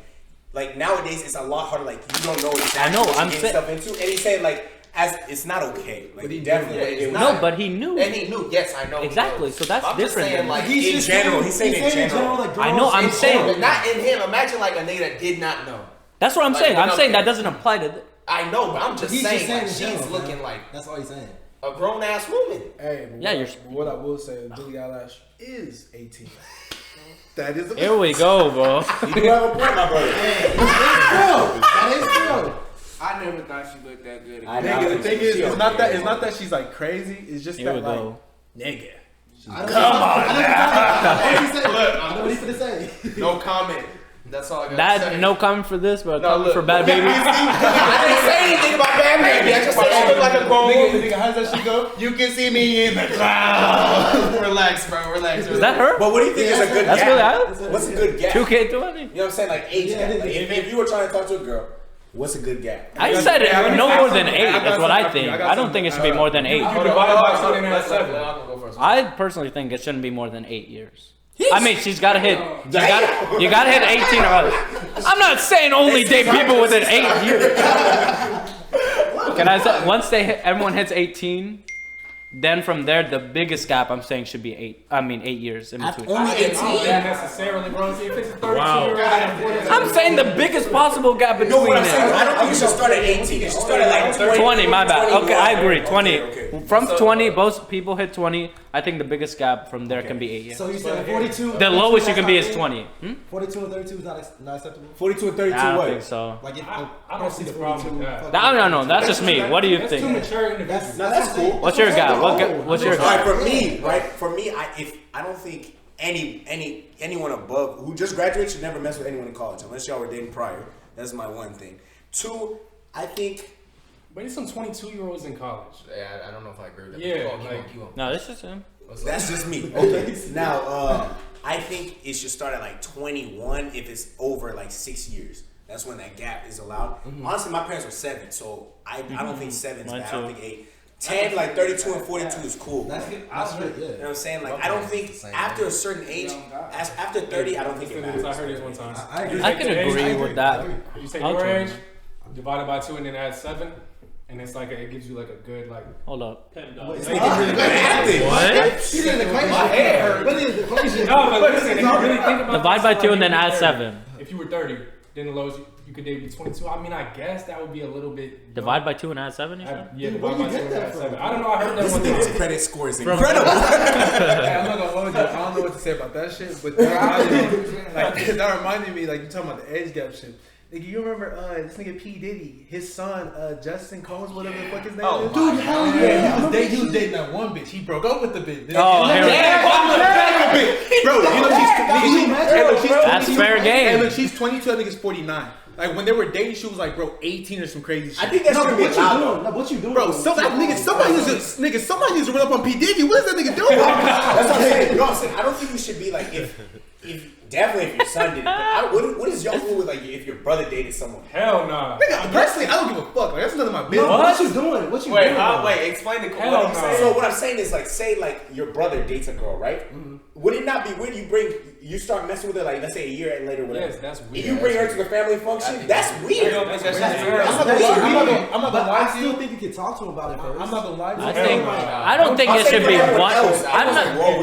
nowadays it's a lot harder. Like you don't know exactly I know, what I'm you're getting stuff into, and he's saying like as it's not okay. Like he definitely No, but he knew. And he knew. Yes, I know. Exactly. So that's I'm different. Just saying, like in general, he's saying in general. Like, I know. I'm saying, but not in him. Imagine like a nigga that did not know. That's what I'm saying. I'm saying that doesn't apply to. I know, but I'm just saying like, she's general, looking like that's all he's saying. a grown ass woman. Hey, Yeah, what I will say is Billie Eilish is 18. That is. Here we go, bro. You do have a point, my brother. That is true. I never thought she looked that good. The thing is, it's not that she's like crazy. It's just Here we that like go. nigga. Come on, I'm ready for the say. No comment. That's all I got to say. No comment for this, but comment for Bhad Bhabie. I didn't say anything about Bhad Bhabie. I just said she looked like a grown woman. Nigga, how does that shit go? You can see me in the cloud. Relax, bro. Relax. Is that her? But what do you think is a good That's gap? really What's a good gap? 2K20? You know what I'm saying? Like age gap. Like, if you were trying to talk to a girl, what's a good gap? I said it no more than 8. That's what I think. I don't think it should be more than 8. I personally think it shouldn't be more than 8 years. I mean, she's got to hit. You got to hit 18 or other. I'm not saying only date people within 8 years. Can I say once everyone hits 18, then from there the biggest gap I'm saying should be 8. I mean 8 years in between. Only 18. Not necessarily, bro. See, if it's a 32-year-old, I'm saying the biggest possible gap between. No, what I'm saying is I don't think you should start at 18. You should start at like 20. My bad. Okay, I agree. 20. Okay. From 20, both people hit 20. I think the biggest gap from there can be 8 years. So you said 42. The lowest you can be is 20. 42 and 32 is not acceptable. 42 and 32 I don't what? think so. Like I don't see the problem with that. No, that's just me. What do you That's too think? mature individuals. That's cool. What's your gap? What's your All right, gap? for me, I don't think anyone above who just graduated should never mess with anyone in college unless y'all were dating prior. That's my one thing. 2, I think. But it's some 22-year-olds in college. Yeah, I don't know if I agree with that. Yeah, Keep on. No, this is him. That's just me. Okay. Now, I think it should start at like 21 if it's over like 6 years. That's when that gap is allowed. Honestly, my parents were 7, so I don't think 7 is Mine bad. I don't too. think 8. 10, like 32 and 42 is cool. That's good. That's good. Yeah. You know what I'm saying? Like, I don't think after a certain age, after 30, I don't think it matters. I heard this one time. I agree. I can agree with that. You say I'll your join age, divided by 2 and then add 7, and it's like it gives you like a good like. Hold up. What? What? He did an equation. My hair. What is the equation? No, but listen, if you really think about Divide this, by like, 2 and then if you add were 7. 30, If you were 30, then the lowest you could date be 22. I mean, I guess that would be a little bit. Divide by 2 and add 7, you said? Yeah, Dude, where divide by you 2 get and that add from? 7. I don't know. I heard that This one nigga's time. credit score is incredible. Hey, I'm not gonna hold you. I don't know what to say about that shit, but that reminded me, like you talking about the age gap shit. Nigga, you remember this nigga P Diddy, his son Justin Combs, whatever the fuck his name is. Dude, hell yeah. He was dating that one bitch. He broke up with the bitch. Oh, here we go. Bro, you know she's That's fair game. Hey, look, she's 22. I think it's 49. Like when they were dating, she was like, bro, 18 or some crazy shit. I think that No, should but be what you allowed. doing? No, what you doing? Bro, somebody needs to run up on P Diddy. What is that nigga doing? That's what I'm saying. You know what I'm saying? I don't think we should be like if definitely if your son did it. But what is y'all rule with like if your brother dated someone? Hell nah. Nigga, personally, I don't give a fuck. Like that's none of my business. No, what you doing? What you doing? Wait, explain the Hell what you no. saying. So what I'm saying is like say like your brother dates a girl, right? Would it not be weird you start messing with her like let's say a year later or whatever? Yes, that's weird. If you bring her to the family function, that's weird. I'm not gonna lie I to still you. think you can talk to him about it first. I'm not gonna lie to you. I don't think it should be one.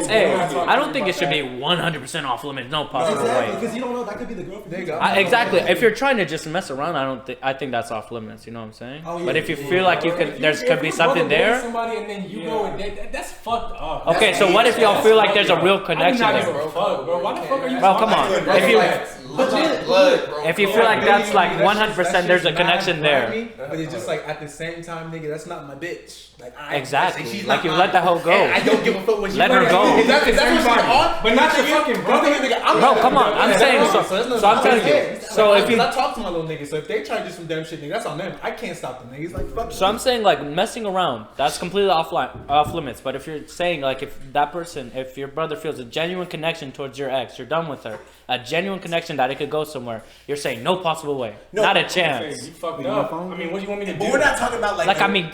Hey, I don't think it should be 100% off limits. No possible Exactly, way. because you don't know that could be the girlfriend. There you go. Exactly. If you're trying to just mess around, I think that's off limits. You know what I'm saying? Oh, yeah. But if you feel like you can, could be something there. Somebody and then you go and date, that's fucked up. Okay, so what if y'all feel like there's a real I do connection not give there? a fuck, bro. Why the fuck are you? Bro, come on. Blood, bro. If you feel like that's like 100%, there's a connection there. But it's just like at the same time, nigga, that's not my bitch. Like Exactly. she's Like not you mine. let the hoe go. And I don't give a fuck what she Let her go. Is that what she's on? But not your fucking brother. Nigga, I'm Bro, come on. I'm saying so. I'm telling you. So if you, I talk to my little niggas, so if they try to do some dumb shit, nigga, that's on them. I can't stop them niggas. Like fuck. so I'm saying like messing around, that's completely off limits. But if you're saying like if that person, if your brother feels a genuine connection towards your ex, you're done with her, a genuine connection that it could go somewhere, you're saying no possible way, not a chance. You fucked up. I mean, what do you want me to do? But we're not talking about like. I mean,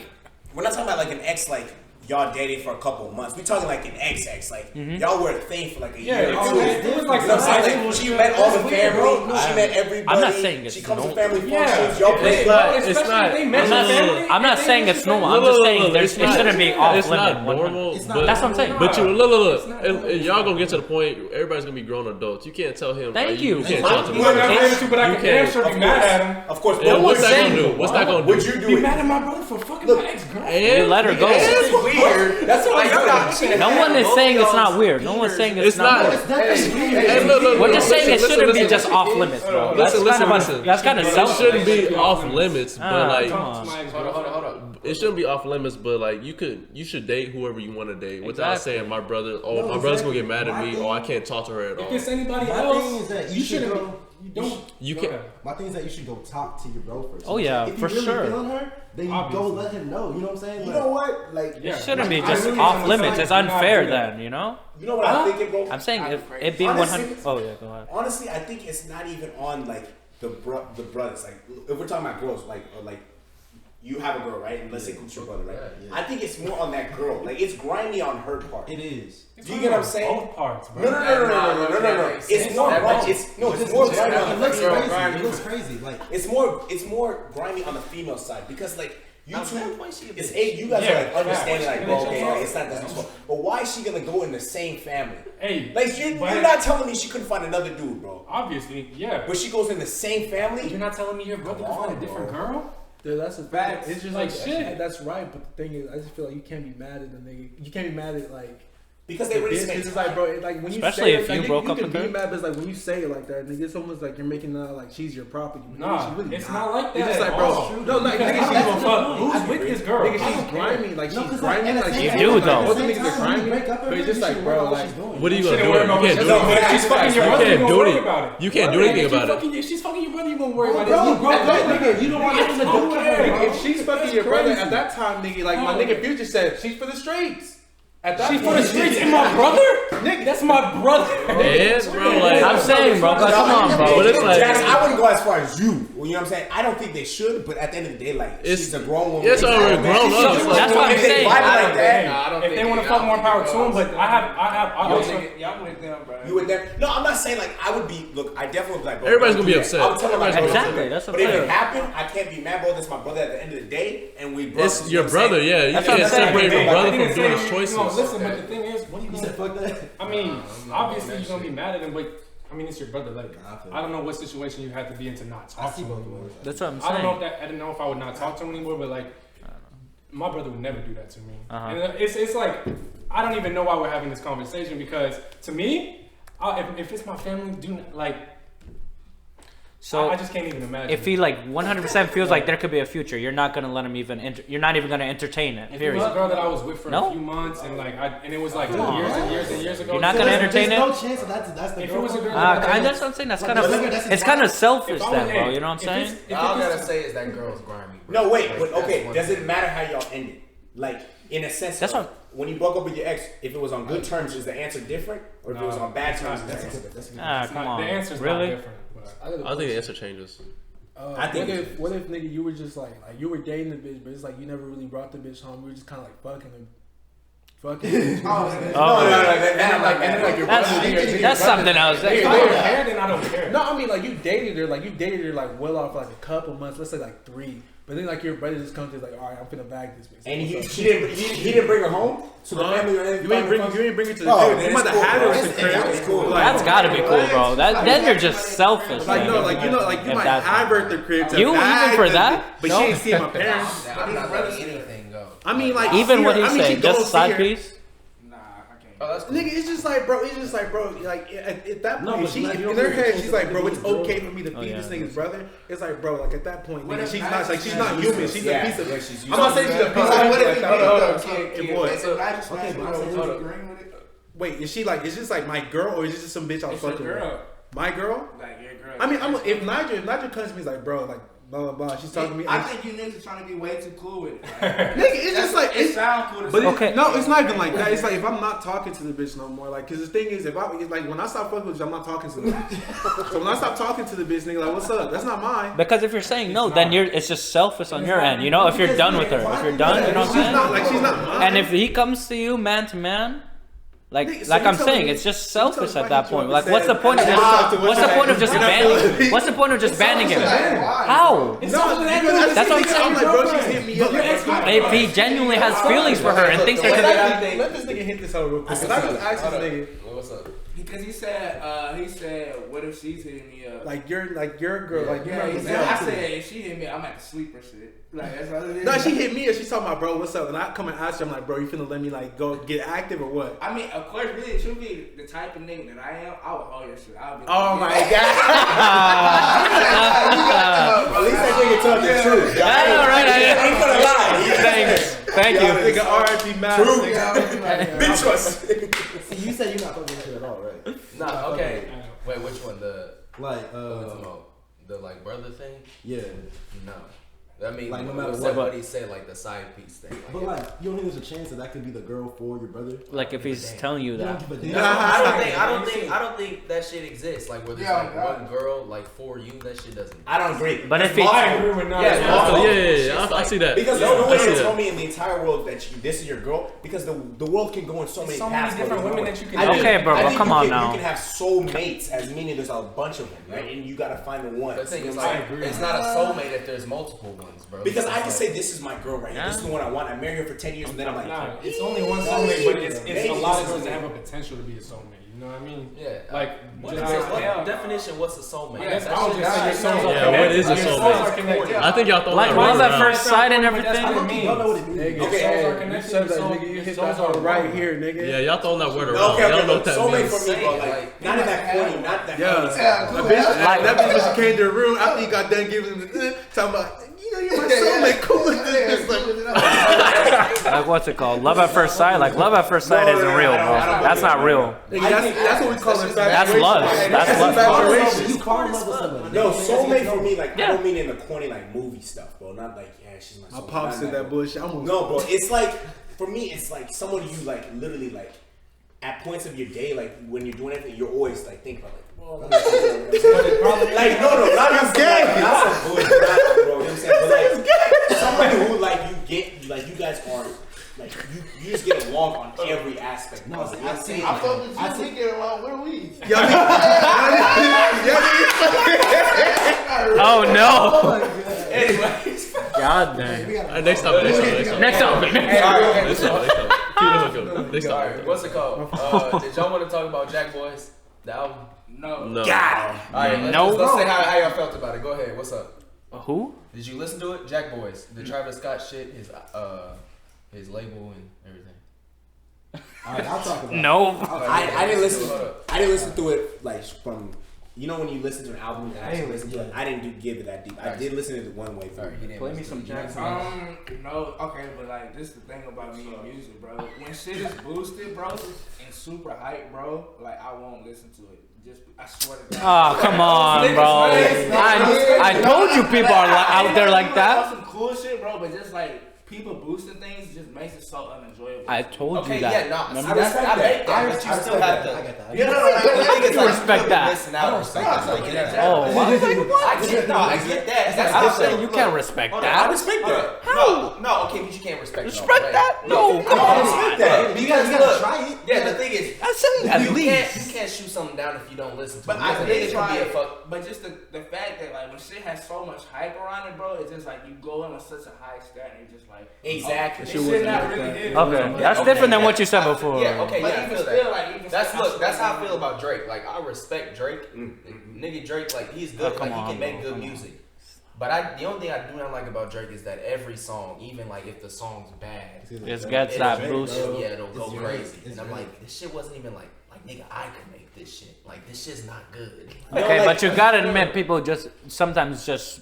we're not talking about like an ex like. Y'all dated for a couple of months. We talking like an ex, like y'all were a thing for like a year. It was like she met all the family. She met everybody. I'm not saying it's she comes to normal. family functions. Y'all play. It's not. I'm not saying it's normal. I'm just saying it shouldn't be off It's limit. not normal. That's what I'm saying. But you look. And y'all gonna get to the point. Everybody's gonna be grown adults. You can't tell him. Thank you. You can't talk to him. But I can damn sure be mad at him. Of course. And what's that gonna do? What's that gonna do? Would you do Be it? mad at my brother for fucking my ex-girlfriend. You let her go. That's weird. That's what No one is saying it's not weird. No one's saying it's not weird. Hey, look, We're just saying it shouldn't be listen. just off limits, bro. Listen. That's kind of It selfish. shouldn't be off limits, but like, come on. Hold on. it shouldn't be off limits. But like, you should date whoever you want to date without Exactly. saying my brother. Oh, my brother's gonna get mad at me. Oh, I can't talk to her at all. If it's anybody My thing else, is that you shouldn't. You don't. You can't. My thing is that you should go talk to your bro first. Oh, yeah, if for you really sure. feeling her, then you go let him know. You know what I'm saying? You know what? Like, It shouldn't be I just really off don't limits. like It's not unfair do that. then, you know? You know what I'm thinking, bro? I'm saying if it be Honestly, 100. Oh, yeah, go ahead. Honestly, I think it's not even on like the brothers. Like, if we're talking about girls, like you have a girl, right? And let's say it's your brother, right? Yeah. I think it's more on that girl. Like, it's grimy on her part. It is. Do you get what I'm saying? Both parts, bro. No. It's more grimy. It's more grimy on It the looks girl. crazy. It looks crazy. Like It's more grimy on the female side because like you two, it's you guys are like understanding like, bro, okay, like, it's not that much. But why is she gonna go in the same family? Hey, Like you're not telling me she couldn't find another dude, bro. obviously, yeah. But she goes in the same family. You're not telling me your brother can find a different girl? Dude, that's a fact. It's just Like, like shit. That's right, but the thing is, I just feel like you can't be mad at the nigga. You can't be mad at like. Because they really spent It's like, bro, like when you Especially say if it, like, you broke up can with be her. mad, but it's like when you say it like that, nigga, it's almost like you're making it out like she's your property. But Nah, nigga, she really it's not like that It's just at like, bro, all. no, like nigga, I don't give a fuck she's who's with this girl. Nigga, I she's don't care. grimy, like No, she's 'cause, grimy, like, like You she's do, like, though. both the niggas are grimy, but it's just like, bro, like. What are you gonna do? Shouldn't worry You about can't do what it. she's fucking your You brother, can't you do gonna worry anything. about it. You can't do anything about it. If she's fucking your brother, you gonna worry about it. Bro, nigga, you don't want nothing to do with her. Okay, Nigga, if she's fucking your brother crazy. at that time, nigga, like my nigga Future said, she's for the streets. At that She's for point, the streets and my brother? nigga, That's my brother. And bro, like I'm saying, bro, but come on, bro. But it's like- Jax, I wouldn't go as far as you. Well, you know what I'm saying? I don't think they should, but at the end of the day, like she's a grown woman. It's already grown up. That's what I'm If they saying. vibe like that, Nah, I don't If think they want to fuck more power to them, but I also. Yeah, I'm with them, bro. you would then. No, I'm not saying like I would be. Look, I definitely would be like. Bro, Everybody's don't gonna be do that. upset. I would tell them like, bro, don't do Exactly, that. that's what But I'm if it saying. happened, I can't be mad, bro. That's my brother at the end of the day, and we. It's your brother, yeah. You That's what can't I'm saying. separate your I brother didn't from say doing his you choices. gonna listen, but the thing is, what are you you gonna said fuck that. I mean, obviously you're gonna be mad at him, but I mean, it's your brother. Like, I don't know what situation you had to be in to not talk to him anymore. That's what I'm I don't know saying. if I didn't know if I would not talk to him anymore, but like, my brother would never do that to me. Uh-huh. And it's like, I don't even know why we're having this conversation because to me, if it's my family, like. So I just can't even imagine. if he like 100% feels like there could be a future, you're not gonna let him even. You're not even gonna entertain it. If it was a Period. girl that I was with for No? a few months and like and it was like years and years and years ago. You're not gonna entertain There's it? no chance that that's the If girl. it was a girl That's what I'm saying. That's kind of. It's kind of selfish, then, bro. You know what I'm saying? All I gotta say is that girl's grimy. Bro. No, wait, Like, but that's okay. one Does thing. it matter how y'all ended? Like in a sense, That's of, what- when you broke up with your ex, if it was on good terms, is the answer different, or if it was on bad terms, is the answer different? Ah, come on. The answer's Really? not different. But I think the answer changes. I think what if nigga you were just like you were dating the bitch, but it's like you never really brought the bitch home. You were just kind of like fucking him. Fucking. That's something else. if I don't care, then I don't care. No, I mean like you dated her like well off for like a couple months, let's say like 3. But then like your brother just comes to you like, all right, I'm finna bag this bitch. And he didn't bring her home to the family or anything. You ain't bring her to the Oh, crib. then You might it's have had her cool, at bro. the crib. That's cool. Like, That's gotta be cool, bro. Then you're just selfish. like then, no, like you know, like you if might that's- have her at the crib. You even for that? But No. she ain't seen my parents. I'm not letting anything go. I mean, like Even what I he's mean, saying, she go just see side her. piece. Nah, I can't. Oh, that's cool. Nigga, it's just like, bro, like at that No, point, but she like, you in don't her get head, close she's to like, the bro, it's bro. okay for me to Oh, feed yeah. this nigga's brother. It's like, bro, like at that point, What nigga, if she's I not like just she's said not she's human. useless? She's Yeah, a piece of. yeah, she's I'm not saying she's a piece of. What if he Hold on, did Hey, though? boy. Okay, but I'm saying Wait, is she like? Is this like my girl or is this just some bitch I was It's your fucking with? girl. My girl? Like your girl. I mean, if Nigel comes to me, he's like, bro, like, blah, blah, blah. She's talking to me. I think you niggas trying to be way too cool with it. Nigga, it's just like, it sounds cool. But it's not even like that. It's like if I'm not talking to the bitch no more, like, cause the thing is, it's like when I stop fucking with you, I'm not talking to the bitch. So when I stop talking to the bitch, nigga, like, what's up? That's not mine. Because if you're saying no, then it's just selfish on your end. You know, if you're done with her, if you're done, you know what I'm saying? She's not mine. And if he comes to you man to man. Like I'm saying, it's just selfish at that point. Like, what's the point of just banning? What's the point of just banning him? How? That's what I'm saying. Like, bro, she's hitting me up. If he genuinely has feelings for her and thinks they're gonna let this nigga hit this hoe real quick. Cause I just asked this nigga. What's up? Because he said, what if she's hitting me up? Like your girl, like you I said, if she hit me, I'm at the sleeper shit. Like that's what it is. No, she hit me and she's talking about, bro, what's up? And I come and ask her, I'm like, bro, you finna let me like go get active or what? I mean, of course, really, truly, the type of nigga that I am, I would hold your shit. I would be oh my god! At least that nigga told the truth. I know, right? He ain't gonna lie. Thanks. Thank you. Nigga, R.I.P. Matt. Bitch trust. See, you said you're not fucking with shit at all, right? Nah, okay. Wait, which one? The like brother thing? Yeah. No. I mean, like no matter what he said, like the side piece thing. Like, but like, you don't think there's a chance that could be the girl for your brother? Like if he's telling you that. I don't think that shit exists. Like where there's like one girl like for you, that shit doesn't. I don't agree. But if I agree with that. Yeah, I see that. Because there's no way to tell me in the entire world that this is your girl. Because the world can go in so many paths. Different women that you can. Okay, bro, but come on now. You can have soulmates, as meaning there's a bunch of them, right? And you gotta find the one. The thing is, like, it's not a soulmate if there's multiple ones, bro. Because I can say this is my girl right here. This is the one I want. I marry her for 10 years, and then I'm like, nah, it's only one soulmate, but it's a lot of girls that have a potential to be a soulmate. You know what I mean? Yeah. Like, what definition? What's a soulmate? What is a soulmate? I think y'all thought like love at first sight and everything. I don't know what it means. Okay, you said that, nigga. You hit that hoe right here, nigga. Yeah, y'all throwing that word around. Okay, Y'all know what that soulmate means. for me, bro. Like, not in that corny, not that. That bitch when she came to the room after you got done giving the talking about. You know, you're my soulmate. Cool with this. Like what's it called? Love at first sight. Like love at first sight isn't real, bro. That's not real. That's what we call infatuation. That's lust. That's lust. You fall in love with somebody. No, soulmate for me, like I don't mean in the corny like movie stuff, bro. Not like she's my soulmate. My pop said that bullshit. No, bro. It's like for me, it's like someone you like literally like at points of your day, like when you're doing anything, you're always like thinking about like. Like no, not as gay. Not some bullshit, bro. You know what I'm saying? But like somebody who like you get, like you guys are, like you just get along on every aspect. No, I see. I thought that we get along. Where are we? Oh no. Anyways. God damn. Next topic. Next topic. Next topic. What's it called? Did y'all want to talk about Jackboys? The album? No. God. All right, let's say how y'all felt about it. Go ahead. What's up? Who? Did you listen to it? Jackboys, the Travis Scott shit, his label and everything. Alright, I'll talk about it. No. I didn't listen. I didn't listen to it like from. You know when you listen to an album and actually listen to it, I didn't give it that deep. I did listen to it one way. Play me some Jackson. No, okay, but like this is the thing about me and music, bro. When shit is boosted, bro, and super hype, bro, like I won't listen to it. Just I swear to God. Oh come on, bro. I told you people are out there like that. Some cool shit, bro, but just like people boosting things just makes it so unenjoyable. I told you Okay, that. yeah, no, Remember? I make that, but you still have to. I get that. You know, I respect that. Missing out on something like that. Oh, I get that. I'm saying you can't respect that. I respect that. No, okay, but you can't respect that? No, come I on. respect that. Because You gotta look, try it. yeah, the thing is, I'm saying at you least. can't shoot something down if you don't listen to But it. I did try be a but just the fact that like when shit has so much hype around it, bro, it's just like you go in with such a high standard, you're just like Exactly. This shit not really hitting. Okay, that's different than what you said before. Yeah, okay, But yeah, I even feel still, that. like even That's still, that's how I feel about Drake. Like I respect Drake, nigga Drake. Like he's good. come Like he on, can make bro, good come music. But the only thing I do not like about Drake is that every song, even like if the song's bad, It gets that boost. it'll go crazy. And I'm like, this shit wasn't even like nigga, I could make this shit. Like this shit's not good. Okay, but you gotta admit, people just sometimes just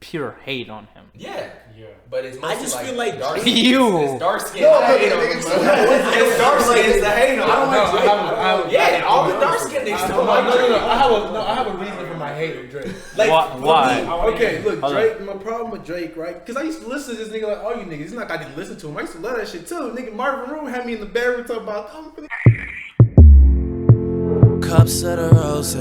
pure hate on him. Yeah. Yeah. But it's mostly I just like feel like dark You. It's dark skin. No, hate on him, bro. It's dark skin is the hate on him. I don't Yeah, all the dark skin niggas don't like No. Drake. I have a reason for my hate of Drake. Why? Okay, look, Hold Drake. My problem with Drake, right? Because I used to listen to this nigga like all you niggas. It's not like I didn't listen to him. I used to love that shit too. Nigga, Marvin Room had me in the bedroom talking about Cups of the rose.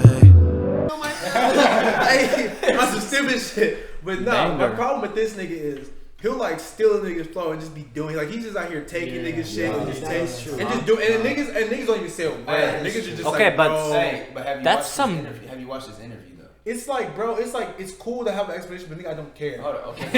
Hey, that's some stupid shit. But nah, my problem with this nigga is he'll like steal a nigga's flow and just be doing like he's just out here taking niggas shit and just and niggas don't even sell bread. Niggas are just okay, like, but bro. But have you that's watched some. his interview? Have you watched his interview though? It's like, bro, it's cool to have an explanation, but nigga, I don't care. Hold on, okay.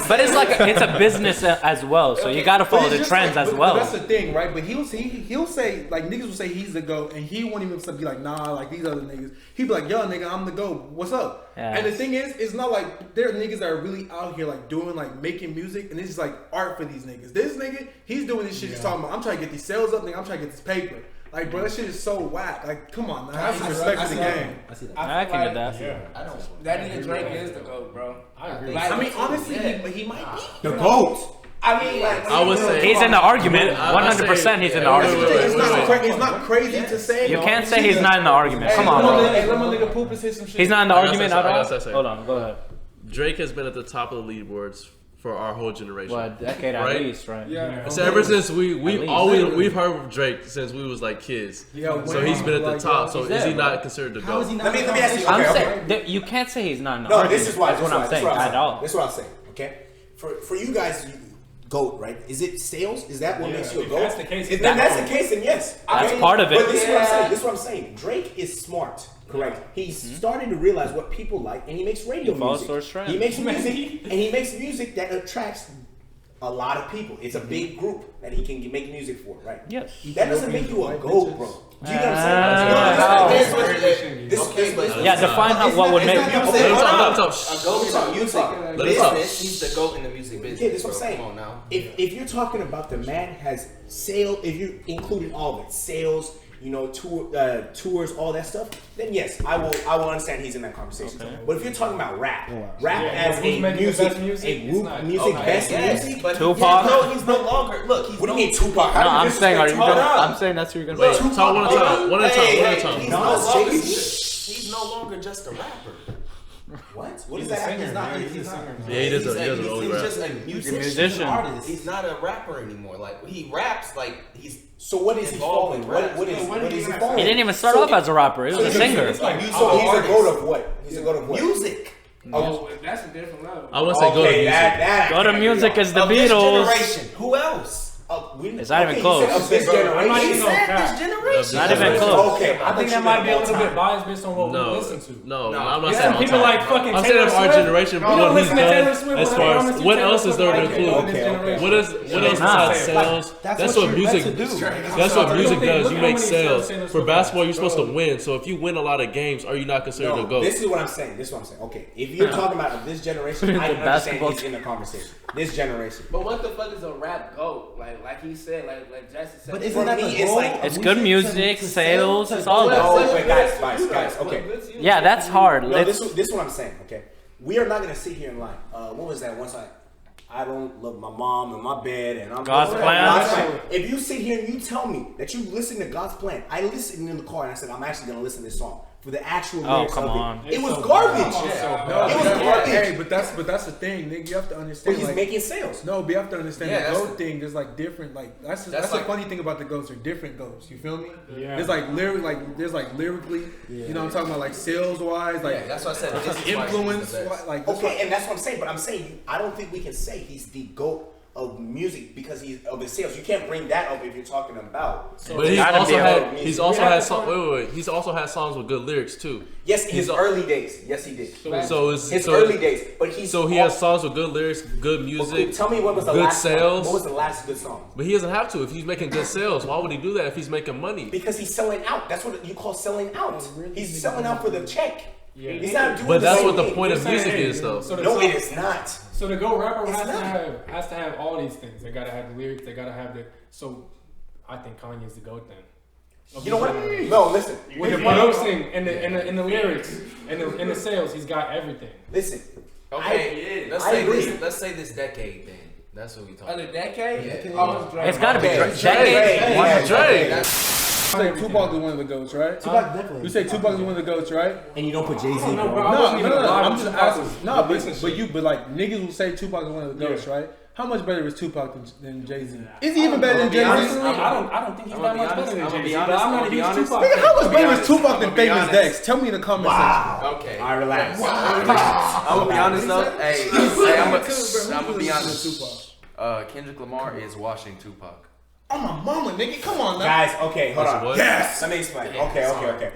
But it's like it's a business as well, so you gotta follow the trends as well. But that's the thing, right? But he'll say like niggas will say he's the GOAT, and he won't even be like, nah, like these other niggas. He'd be like, yo, nigga, I'm the GOAT. What's up? Yeah. And the thing is, it's not like there are niggas that are really out here like doing like making music, and it's just like art for these niggas. This nigga, he's doing this shit. He's talking about, I'm trying to get these sales up, nigga. I'm trying to get this paper. Like, bro, that shit is so whack. Like, come on, man. Have some respect for the game. I see that. I can get that. Yeah. I don't. That nigga Drake is the GOAT, bro. I agree. Like, I mean, honestly, he might be The GOAT. I mean, like, I would say He's in the argument. 100% he's in the argument. It's not crazy to say. You can't say he's not in the argument. Come on, bro. Hey, let my nigga Poop hit some shit. He's not in the argument at I all. gotta say. Hold on, go ahead. Drake has been at the top of the leaderboards for our whole generation. What, a decade at Right? least, right? Yeah. So ever since we've least. heard of Drake since we was like kids. Yeah, So he's been at the like, top. So he's is he there, not considered the How is GOAT? he not? Let me ask you. I'm Okay, saying that you can't say he's not in the No, argument. this is why. That's what I'm saying at all. This is what I'm saying. Okay, for you guys, GOAT, right? Is it sales? Is that what makes you a if GOAT? that's the case, If that's the case, then yes. That's part of it. But this is what I'm saying. This is what I'm saying. Drake is smart. Correct. He's starting to realize what people like, and he makes radio follows music. towards trends. He makes music, and he makes music that attracts a lot of people. It's a big group that he can make music for, right? Yes. That doesn't make you a GOAT, bro. Do you know what I'm saying? Yeah, define what would make. Let him talk. A GOAT is music. Let him talk. Business. He's the GOAT in the music business. Yeah, that's what I'm bro. saying. Come on now. If you're talking about the man has sales, if you're including all of it, sales, tours, all that stuff, then yes, I will understand he's in that conversation. Okay. But if you're talking about rap Yeah, as who's a making the music, best music? a It's group not- music, best music. But Tupac? He's no longer. Look, he's What do you mean Tupac? No, I'm saying, are you gonna? I'm saying that's who you're gonna. Wait, say. talk one at a time. One at a time. He's No, no it's longer. Jay-Z. He's no longer just a rapper. What? What He's is a that? singer. He's not. He's a singer. Yeah, he doesn't only He's rap. just a He's a musician. musician. He's not a rapper anymore. Like he raps, like he's. So what is he Involved falling? in What rap. is he falling? He didn't even start off as a rapper. He was a singer. So he's a GOAT of what? He's a GOAT of what? Music. Oh, that's a different level. I would say go to Okay, music. that Go to music is the Of this Beatles. generation. Who else? It's not even close. Of this generation. He He said said this generation. Not even close. Okay, I think that might be a little bit biased based on what we listen to. No, I'm not Yeah, saying all people time. like fucking I'm saying Taylor of our Swift. generation, You what don't he's listen to Taylor done Swift as when far they as honestly what Taylor else is there to Swift include? like this generation. What else Nah. besides sales? That's what music. That's what music does. You make sales. For basketball, you're supposed to win. So if you win a lot of games, are you not considered a No, GOAT? this is what I'm saying. Okay, if you're talking about this generation, I understand basketball he's in the conversation. This generation. But what the fuck is a rap GOAT? Like he said, like Jesse said. But isn't that me, the it's goal? like- It's good music, sales, it's all that. Oh, wait, guys, okay. Yeah, that's hard. No, this is what I'm saying. Okay, we are not gonna sit here and lie. What was that once I don't love my mom and my bed and I'm God's plan? If you sit here and you tell me that you listen to God's plan, I listened in the car and I said I'm actually gonna listen to this song for the actual Oh, lyrics come of on. it. It was garbage. No, It was garbage. Hey, but that's the thing, nigga. You have to But understand. he's like, making sales. no, but you have to understand Yeah, the that's GOAT thing. There's like different, like that's the like- funny thing about the GOATs. They're different GOATs. You feel me? Yeah. There's like lyrically. You know what I'm talking about? Like sales wise, like Yeah, that's what I said. This is why he's the influence. best. Like that's Okay, and that's what I'm saying. But I'm saying I don't think we can say he's the GOAT of music because he's of his sales. You can't bring that up if you're talking about. But he's Gotta also be had a- he's also had wait. He's also had songs with good lyrics too. Yes, in his He's- early days. Yes, he did. So it's His so, early days, but he's so he has songs with good lyrics, good music. Tell me what was the good last sales. What was the last good song? But he doesn't have to if he's making good sales. Why would he do that if he's making money? Because he's selling out. That's what you call selling out. He's selling out for the check. Yeah. He's not doing. But that's same what the thing. point of You're music saying, is, though. So the No, song- it is not. So the GOAT rapper It's has not. to have all these things. They gotta have the lyrics. They gotta have the. So I think Kanye's the GOAT then. You know what? No, listen. With the producing and the lyrics and the sales, he's got everything. Listen. Okay, let's say this decade then. That's what we talking about. Other decade? Yeah. It's gotta be Drake. Drake. You say Tupac is one of the GOATs, right? Tupac definitely. You say Tupac is one of the GOATs, right? And you don't put Jay-Z. No, bro. No. I'm just asking. No, but but like niggas will say Tupac is one of the GOATs, right? How much better is Tupac than Jay-Z? Is he even better than Jay-Z? I don't think he's that much better than Jay-Z. But I'm not a huge Tupac. Nigga, how much better is Tupac than Famous Dex? Tell me in the comment section. Okay. All right, relax. I'm gonna be honest though. Hey, I'm gonna be honest. Kendrick Lamar is washing Tupac. I'm a mama, nigga. Come on now. Guys, okay, hold on. What? Yes. Let me explain. Okay.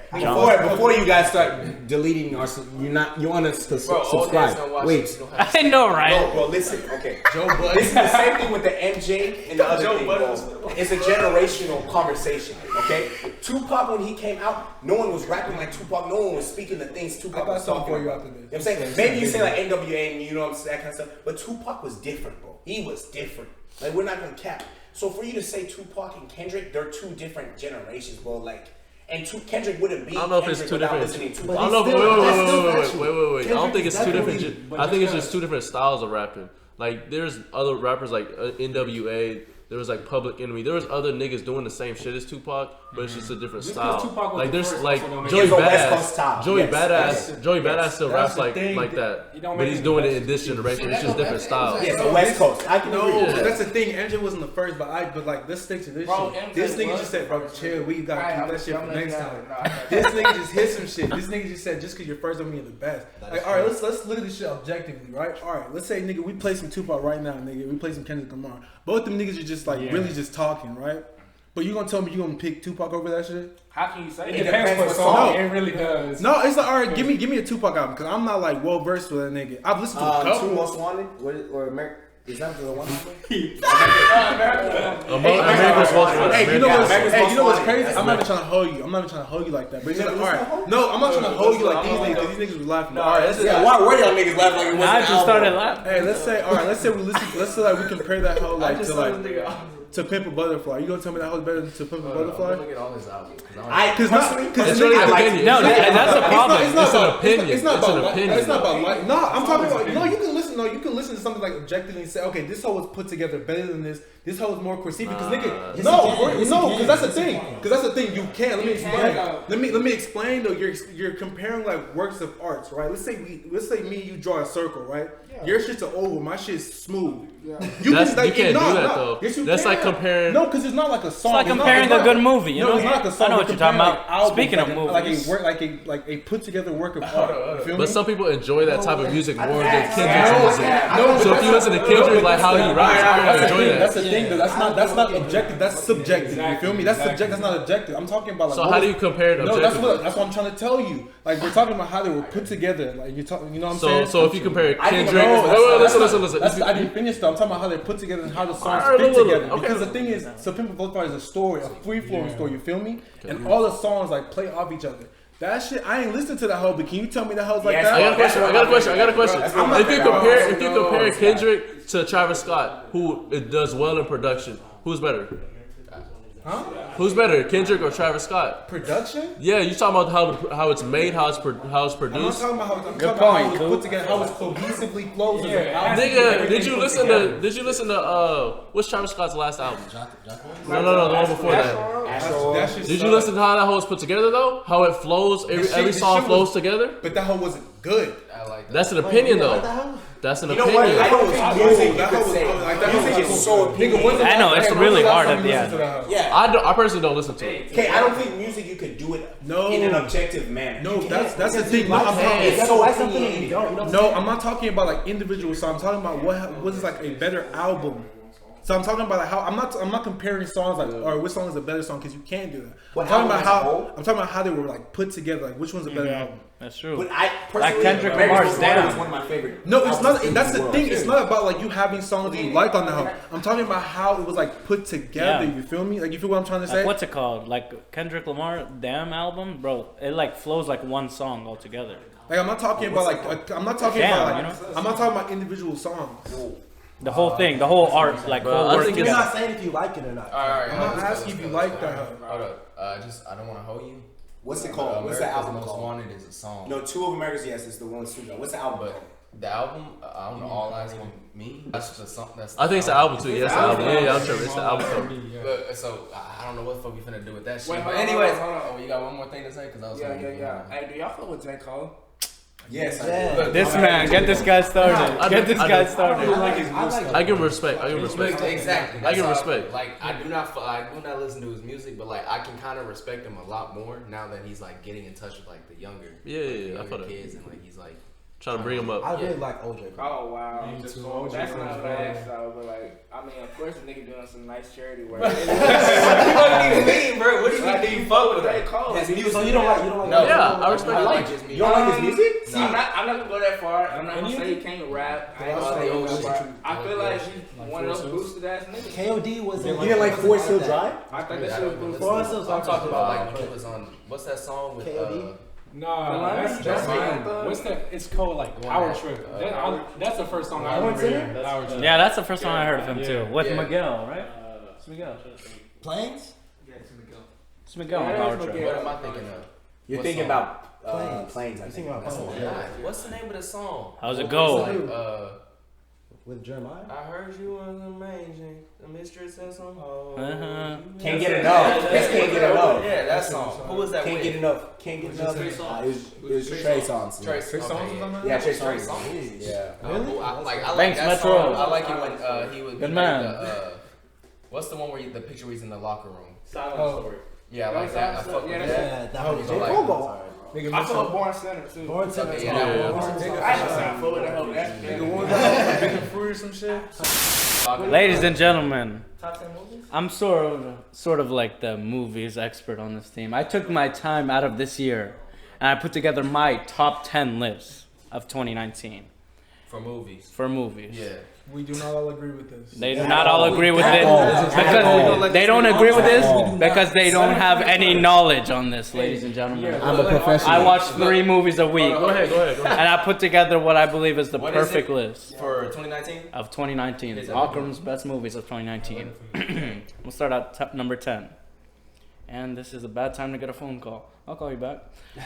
Before you guys start deleting or you want us to subscribe. Wait. I know, right? No, bro, listen. Okay. This is the same thing with the MJ and the other thing, bro. It's a generational conversation, okay? Tupac, when he came out, no one was rapping like Tupac. No one was speaking the things Tupac was talking about. You know what I'm saying? Maybe you say like NWA and you know that kind of stuff, but Tupac was different, bro. He was different. Like, we're not gonna cap. So for you to say Tupac and Kendrick, they're two different generations, bro. Like, and Kendrick wouldn't be. I don't know if it's two different. Tupac. I don't know. Wait. I don't think it's two different. I think it's just two different styles of rapping. Like, there's other rappers like NWA. There was like Public Enemy. There was other niggas doing the same shit as Tupac, but it's just a different style. Like there's like Joey Badass. Joey Badass still raps like that, but he's doing it in this generation. It's just different styles. Yeah, so West Coast. I can know. That's the thing. MJ wasn't the first, but like let's stick to this shit. This nigga just said, bro, chill. We gotta keep that shit for next time. This nigga just hit some shit. This nigga just said just because you're first don't mean the best. Like, all right, let's look at this shit objectively, right? All right, let's say nigga we play some Tupac right now, nigga. We play some Kendrick Lamar. Both them niggas are just like really just talking, right? But you gonna tell me you gonna pick Tupac over that shit? How can you say it? It depends what song. It really does. No, it's like, all right, give me a Tupac album because I'm not like well versed with that nigga. I've listened to a couple. Two Most Wanted or America. Is that the one? America's Most Wanted. Hey, you know what's crazy? I'm not even trying to hold you. I'm not even trying to hold you like that. But it's like, all right, no, I'm not trying to hold you like these niggas because these niggas was laughing. All right, why were y'all niggas laughing like it wasn't? I just started laughing. Hey, let's say like we compare that whole like to Pimp a Butterfly. You gonna tell me that was better to Pimp a Butterfly? Look at all his albums. It's really an opinion. No, that's the problem. It's an opinion. It's not about like. No, I'm talking about. No, you can listen. No, you can listen to something like objectively and say, okay, this hoe was put together better than this. This hoe is more cohesive because nigga. No, because that's the thing. Because that's the thing. You can't. Let me explain. Let me explain though. You're comparing like works of arts, right? Let's say me and you draw a circle, right? Your shit's an oval. My shit's smooth. You can't do that though. Yes, you that's can. like comparing. No, because it's not like a song. It's like comparing a good movie. You know, it's not like a song. I know what you're talking about. Speaking of movies, like a put together work of art. But some people enjoy that type of music more than Kendrick's music. So if you listen to Kendrick, like how he raps, you're gonna enjoy that. That's the thing. That's not objective. That's subjective. You feel me? That's subjective. That's not objective. I'm talking about like. So how do you compare it objectively? No, that's what I'm trying to tell you. Like we're talking about how they were put together. Like you're talking. You know what I'm saying? So if you compare Kendrick, listen. I didn't finish though. I'm talking about how they're put together and how the songs fit together. Because the thing is, So Pimp a Butterfly is a story, a free flowing story. You feel me? And all the songs like play off each other. That shit, I ain't listened to that hoe, but can you tell me that hoe's like that? I got a question. If you compare Kendrick to Travis Scott, who does well in production, who's better? Huh? Who's better, Kendrick or Travis Scott? Production? Yeah, you talking about how it's made, how it's produced. I'm not talking about how it's put together, how it's cohesively flows. Nigga, did you listen to what's Travis Scott's last album? No, the one before that. Did you listen to how that whole is put together though? How it flows, every song flows together? But that whole wasn't good. I like that. That's an opinion though. That's an opinion. You know what? I don't think music you could say. Music is so opinionated. I know it's really hard at the end. Yeah. I personally don't listen to it. Okay, I don't think music you could do it in an objective manner. No, that's the thing. No, I'm not talking about like individual songs. I'm talking about what is like a better album. So I'm talking about like how I'm not comparing songs like or which song is a better song because you can't do that. I'm talking about how they were like put together. Like which one's a better album. That's true. But I personally, like Kendrick Lamar's Damn is one of my favorite. No, it's not. That's the thing. It's not about like you having songs that you like on the album. I'm talking about how it was like put together. You feel me? Like you feel what I'm trying to say? Like, what's it called? Like Kendrick Lamar Damn album, bro. It like flows like one song altogether. Like I'm not talking about like I'm not talking about individual songs. The whole thing, the whole art, like Bro, whole I work think You're together. not saying if you like it or not. Alright, I'm not asking if you like that. Hold up. I don't want to hold you. What's it called? What's the America's album Most called? Wanted is a song. No, Two of America's. Yes, it's the one. What's the album? But the album, I don't know. All Eyes on Me. That's the song. That's. I think it's the album too. Yeah, it's the album. Yeah, I'm sure it's the album too. But, so I don't know what the fuck we finna do with that shit. Wait, But hold on, anyways, hold on. oh, you got one more thing to say? Cause I was. Yeah. Hey, do y'all fuck with J.Cole? Yes, I Yeah. do. Look, This man, get this guy started. Get this guy started. I can respect. I can respect. Exactly. I can That's respect. how, like I do not listen to his music, but like I can kind of respect him a lot more now that he's like getting in touch with like the younger, Yeah, like, I the feel younger that. kids, and like he's like Trying to bring him up. I really like OJ. Oh wow. Me Just too. full- OJ That's Brown's not what I better. asked though, but like, I mean, of course, the nigga doing some nice charity work. what do you mean, bro? What do you mean? Do you fuck with J. him? Cole. His Like, music. So you don't like No, Yeah, I respect I it. like his music. You don't like his music? See, I'm not gonna go that far. I'm not gonna say he can't rap. I ain't gonna say he can't rap. I feel like he's one of those boosted ass niggas. KOD was in. You didn't like Forest Hill Drive? I think Yeah, that I shit was don't boosted. Forest Hill's I'm like talking about like K.O.D. when he was on. What's that song with? K.O.D.? Nah, that's Fine. fine. What's that? It's called like Power Trip. That's the first song I Power remember. Trip? hearing. Power Trip. Yeah, that's the first time I heard of him Yeah. too. With Yeah. Miguel, right? It's Miguel. Planes? It's Miguel on Yeah, Power it's Trip. Miguel. What am I thinking of? You're What thinking song? about planes. I You think. thinking about That's the Planes, one. yeah. What's the name of the song? How's it It's go? like, With Jeremiah? I heard you was amazing, the mistress and some hoes. Uh-huh. Can't get enough. Just can't get enough. Yeah, that song. Who was that Can't with? get enough. Can't get enough. It was Trey Songz. Trey Trey Songz was on that? Yeah, Trey Trey Songz. Songz. Yeah. Really? I like Thanks, that Metro. song. I like it when he was. Good he man. made the, what's the one where the picture where he's in the locker room? Silent Story. Yeah, I like that. I fuck with Yeah, that. Yeah, that was J. like- Cole ball. I feel Born Center too. Born Center. Okay, yeah, that one. I just not full with that whole. That's Nigga fruit or some shit. Ladies and gentlemen, Top 10 movies? I'm sort of like the movies expert on this team. I took my time out of this year and I put together my top 10 list of 2019 For movies. for movies. Yeah. We do not all agree with this. They do not all agree with it because they don't agree with this because they don't have any knowledge on this, ladies and gentlemen. I'm a professional. I watch 3 movies a week Go ahead. and I put together what I believe is the What is perfect it? list For 2019? of 2019. It's Akram's best movies of 2019. We'll start at number 10. And this is a bad time to get a phone call. I'll call you back.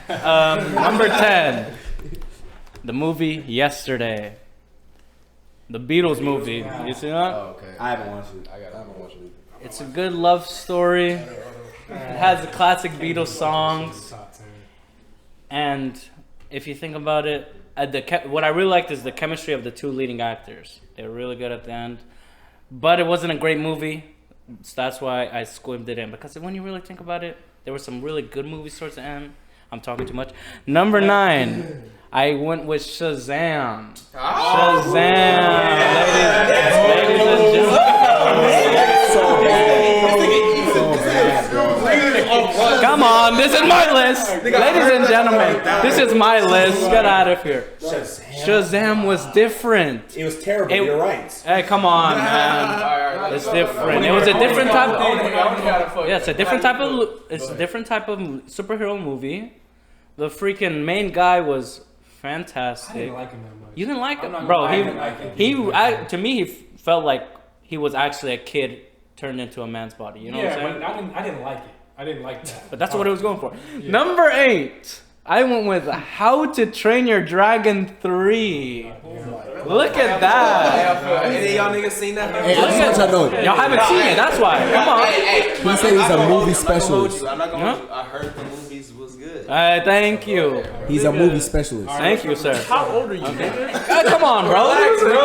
Number 10. The movie Yesterday. The Beatles movie. You see that? Oh, okay. I haven't watched it. I haven't watched it. It's a good love story. It has the classic Beatles songs. Top 10. And if you think about it, what I really liked is the chemistry of the 2 leading actors. They were really good at the end. But it wasn't a great movie. So that's why I squibmed it in. Because when you really think about it, there were some really good movies towards the end. I'm talking too much. Number 9, I went with Shazam. Shazam. Ladies and gentlemen. Come on, this is my list. Ladies and gentlemen, this is my list. Get out of here. Shazam was different. It was terrible. It- You're right. Hey, come on, man. It's different. It was a different type of. Yeah, it's a different type of. It's a different type of superhero movie. The freaking main guy was I fantastic. didn't like him that much. You didn't like I'm him, not bro. gonna- I didn't like him. To me, he felt like he was actually a kid turned into a man's body. You know what I'm saying? but I didn't like it. I didn't like that. But that's what it was going for. Number 8, I went with How to Train Your Dragon 3. Look at that. Any of y'all niggas seen that? Hey, I just want y'all to know. Y'all haven't seen it. That's why. Come on. He said he's a movie specialist. I'm not gonna Huh? hold you. I heard the movies was good. Thank you. He's a movie specialist. Thank you, sir. How old are you, nigga? Come on, bro.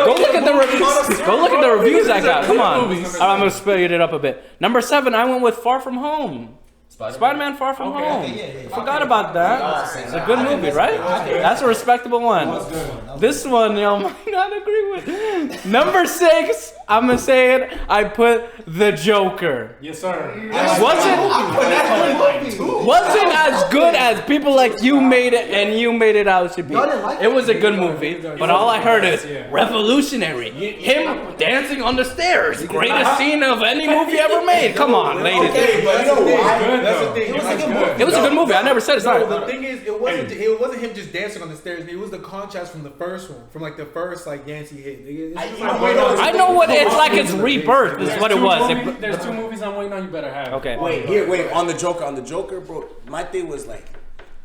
Go look at the reviews. Go look at the reviews I got. Come on. I'm gonna speed it up a bit. Number 7, I went with Far From Home. Spider-Man Far From Home. Forgot about that. It's a good movie, right? That's a respectable one. This one, y'all might not agree with. Number 6, I'm gonna say it. I put The Joker. Yes, sir. Wasn't as good as people like you made it and you made it out to be. Y'all didn't like It was a good movie, but all I heard is Yeah. revolutionary. Him dancing on the stairs. Greatest scene of any movie ever made. Come on, ladies. Okay, but you know why? That's though. the thing. It was a good movie. It was a good movie. I never said it's No, not. the thing is, it wasn't him just dancing on the stairs. It was the contrast from the first one, from like the first like dance he hit. I know what it's like. It's rebirth. Is what it was. There's 2 movies I'm waiting on. You better have. Okay. Wait. On the Joker, bro. My thing was like,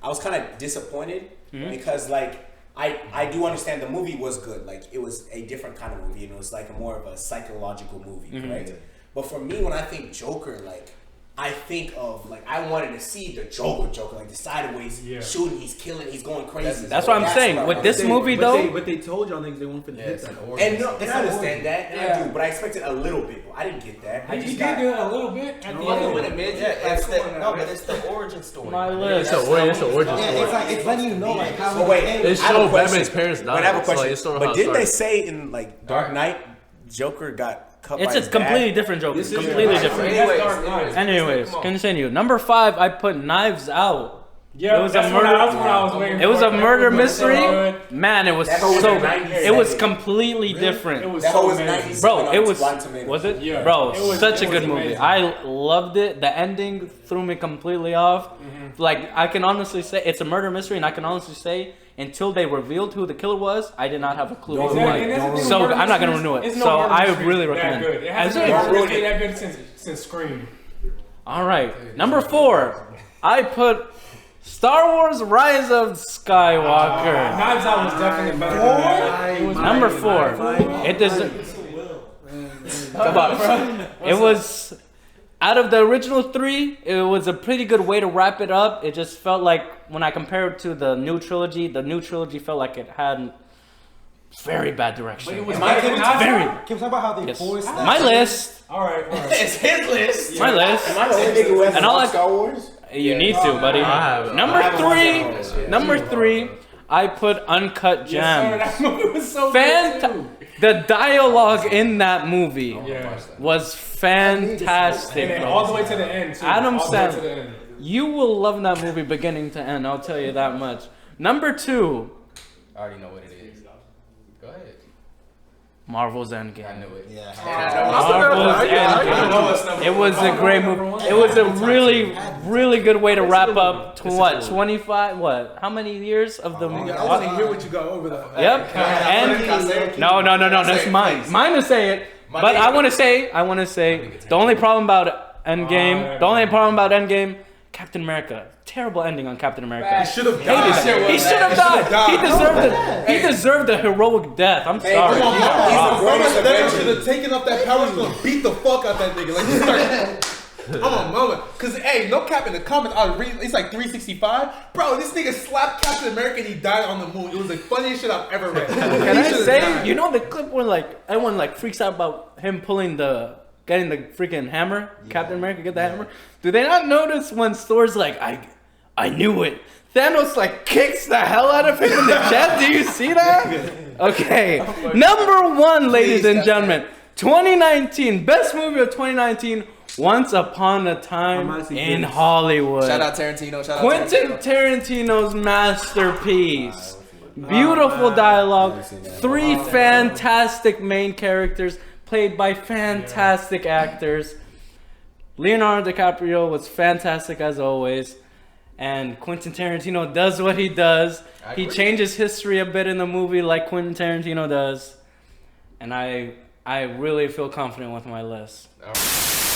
I was kind of disappointed because like. I do understand the movie was good. Like, it was a different kind of movie, and it was like more of a psychological movie, correct? But for me, when I think Joker, like, I think of, like, I wanted to see the Joker, like the sideways shooting, he's killing, he's going crazy. That's what I'm saying. With this movie, though. But they told y'all niggas they weren't finna hit that. And I understand that, and I do, but I expected a little bit. I didn't get that. You did get a little bit at the end. With a midget. But it's the origin story. My list. It's the origin story. It's letting you know like how. But wait, It showed Batman's parents died. But I have a so, question. like, it's But didn't they say in like Dark Knight, Joker got cut by It's his a completely dad? different Joker. Completely different. Anyways, continue. Number 5, I put Knives Out. Yeah, It was a murder. That's what I was waiting for. It was a murder mystery. Good. Man, it was That whole was so. a 90s It was setting. completely different. It was That so whole was amazing. 90s. Bro, it was. Rotten Tomatoes. Was it? Yeah. Bro, It was- such a it good was movie. amazing. I loved it. The ending threw me completely off. Like, I can honestly say it's a murder mystery, and I can honestly say until they revealed who the killer was, I did not have a clue. who it was. So I'm not gonna renew it. So I would really recommend. It it. hasn't been that good since Scream. All right, number 4, I put Star Wars: Rise of Skywalker. Knives Out was definitely better than that. It was Number 4, it deserves. Come on, bro. It was out of the original 3. It was a pretty good way to wrap it up. It just felt like when I compared it to the new trilogy felt like it had very bad direction. It was very. Can we talk about how they forced that? My list. All right. It's his list. My list. And all Star Wars. You need to, buddy. Number three, I put Uncut Gems. That movie was so good too. The dialogue in that movie was fantastic. And all the way to the end, too. Adam All the way to the Sandler. end. You will love that movie beginning to end, I'll tell you that much. Number 2, I already know what it is. Go ahead. Marvel's Endgame. I knew it. Yeah. Marvel's Endgame. It was a great movie. It was a really, really good way to wrap up to what? 25? What? How many years of the movie? I want to hear what you got over there. Yep. And no, that's mine. Mine to say it. But I want to say, the only problem about Endgame, Captain America. Terrible ending on Captain America. He should have died. He should have died. He deserved it. He deserved a heroic death. I'm sorry. Mama should have taken up that power stone and beat the fuck out that nigga. Like, just start. I'm a mama. Cause hey, no cap in the comments. I was reading. It's like 365. Bro, this nigga slapped Captain America and he died on the moon. It was the funniest shit I've ever read. Can I say? You know the clip where like everyone like freaks out about him getting the freaking hammer? Yeah. Captain America get the hammer. Do they not notice when Thor's like, I knew it. Thanos like kicks the hell out of him in the chest. Do you see that? Okay. Number 1, ladies and gentlemen, 2019 best movie of 2019. Once Upon a Time in Hollywood. Shout out Tarantino. Quentin Tarantino's masterpiece. Beautiful dialogue. 3 fantastic main characters played by fantastic actors. Leonardo DiCaprio was fantastic as always. And Quentin Tarantino does what he does. He changes history a bit in the movie like Quentin Tarantino does. And I really feel confident with my list.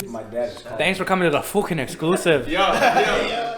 My dad is calling. Thanks for coming to the fucking exclusive. Yeah.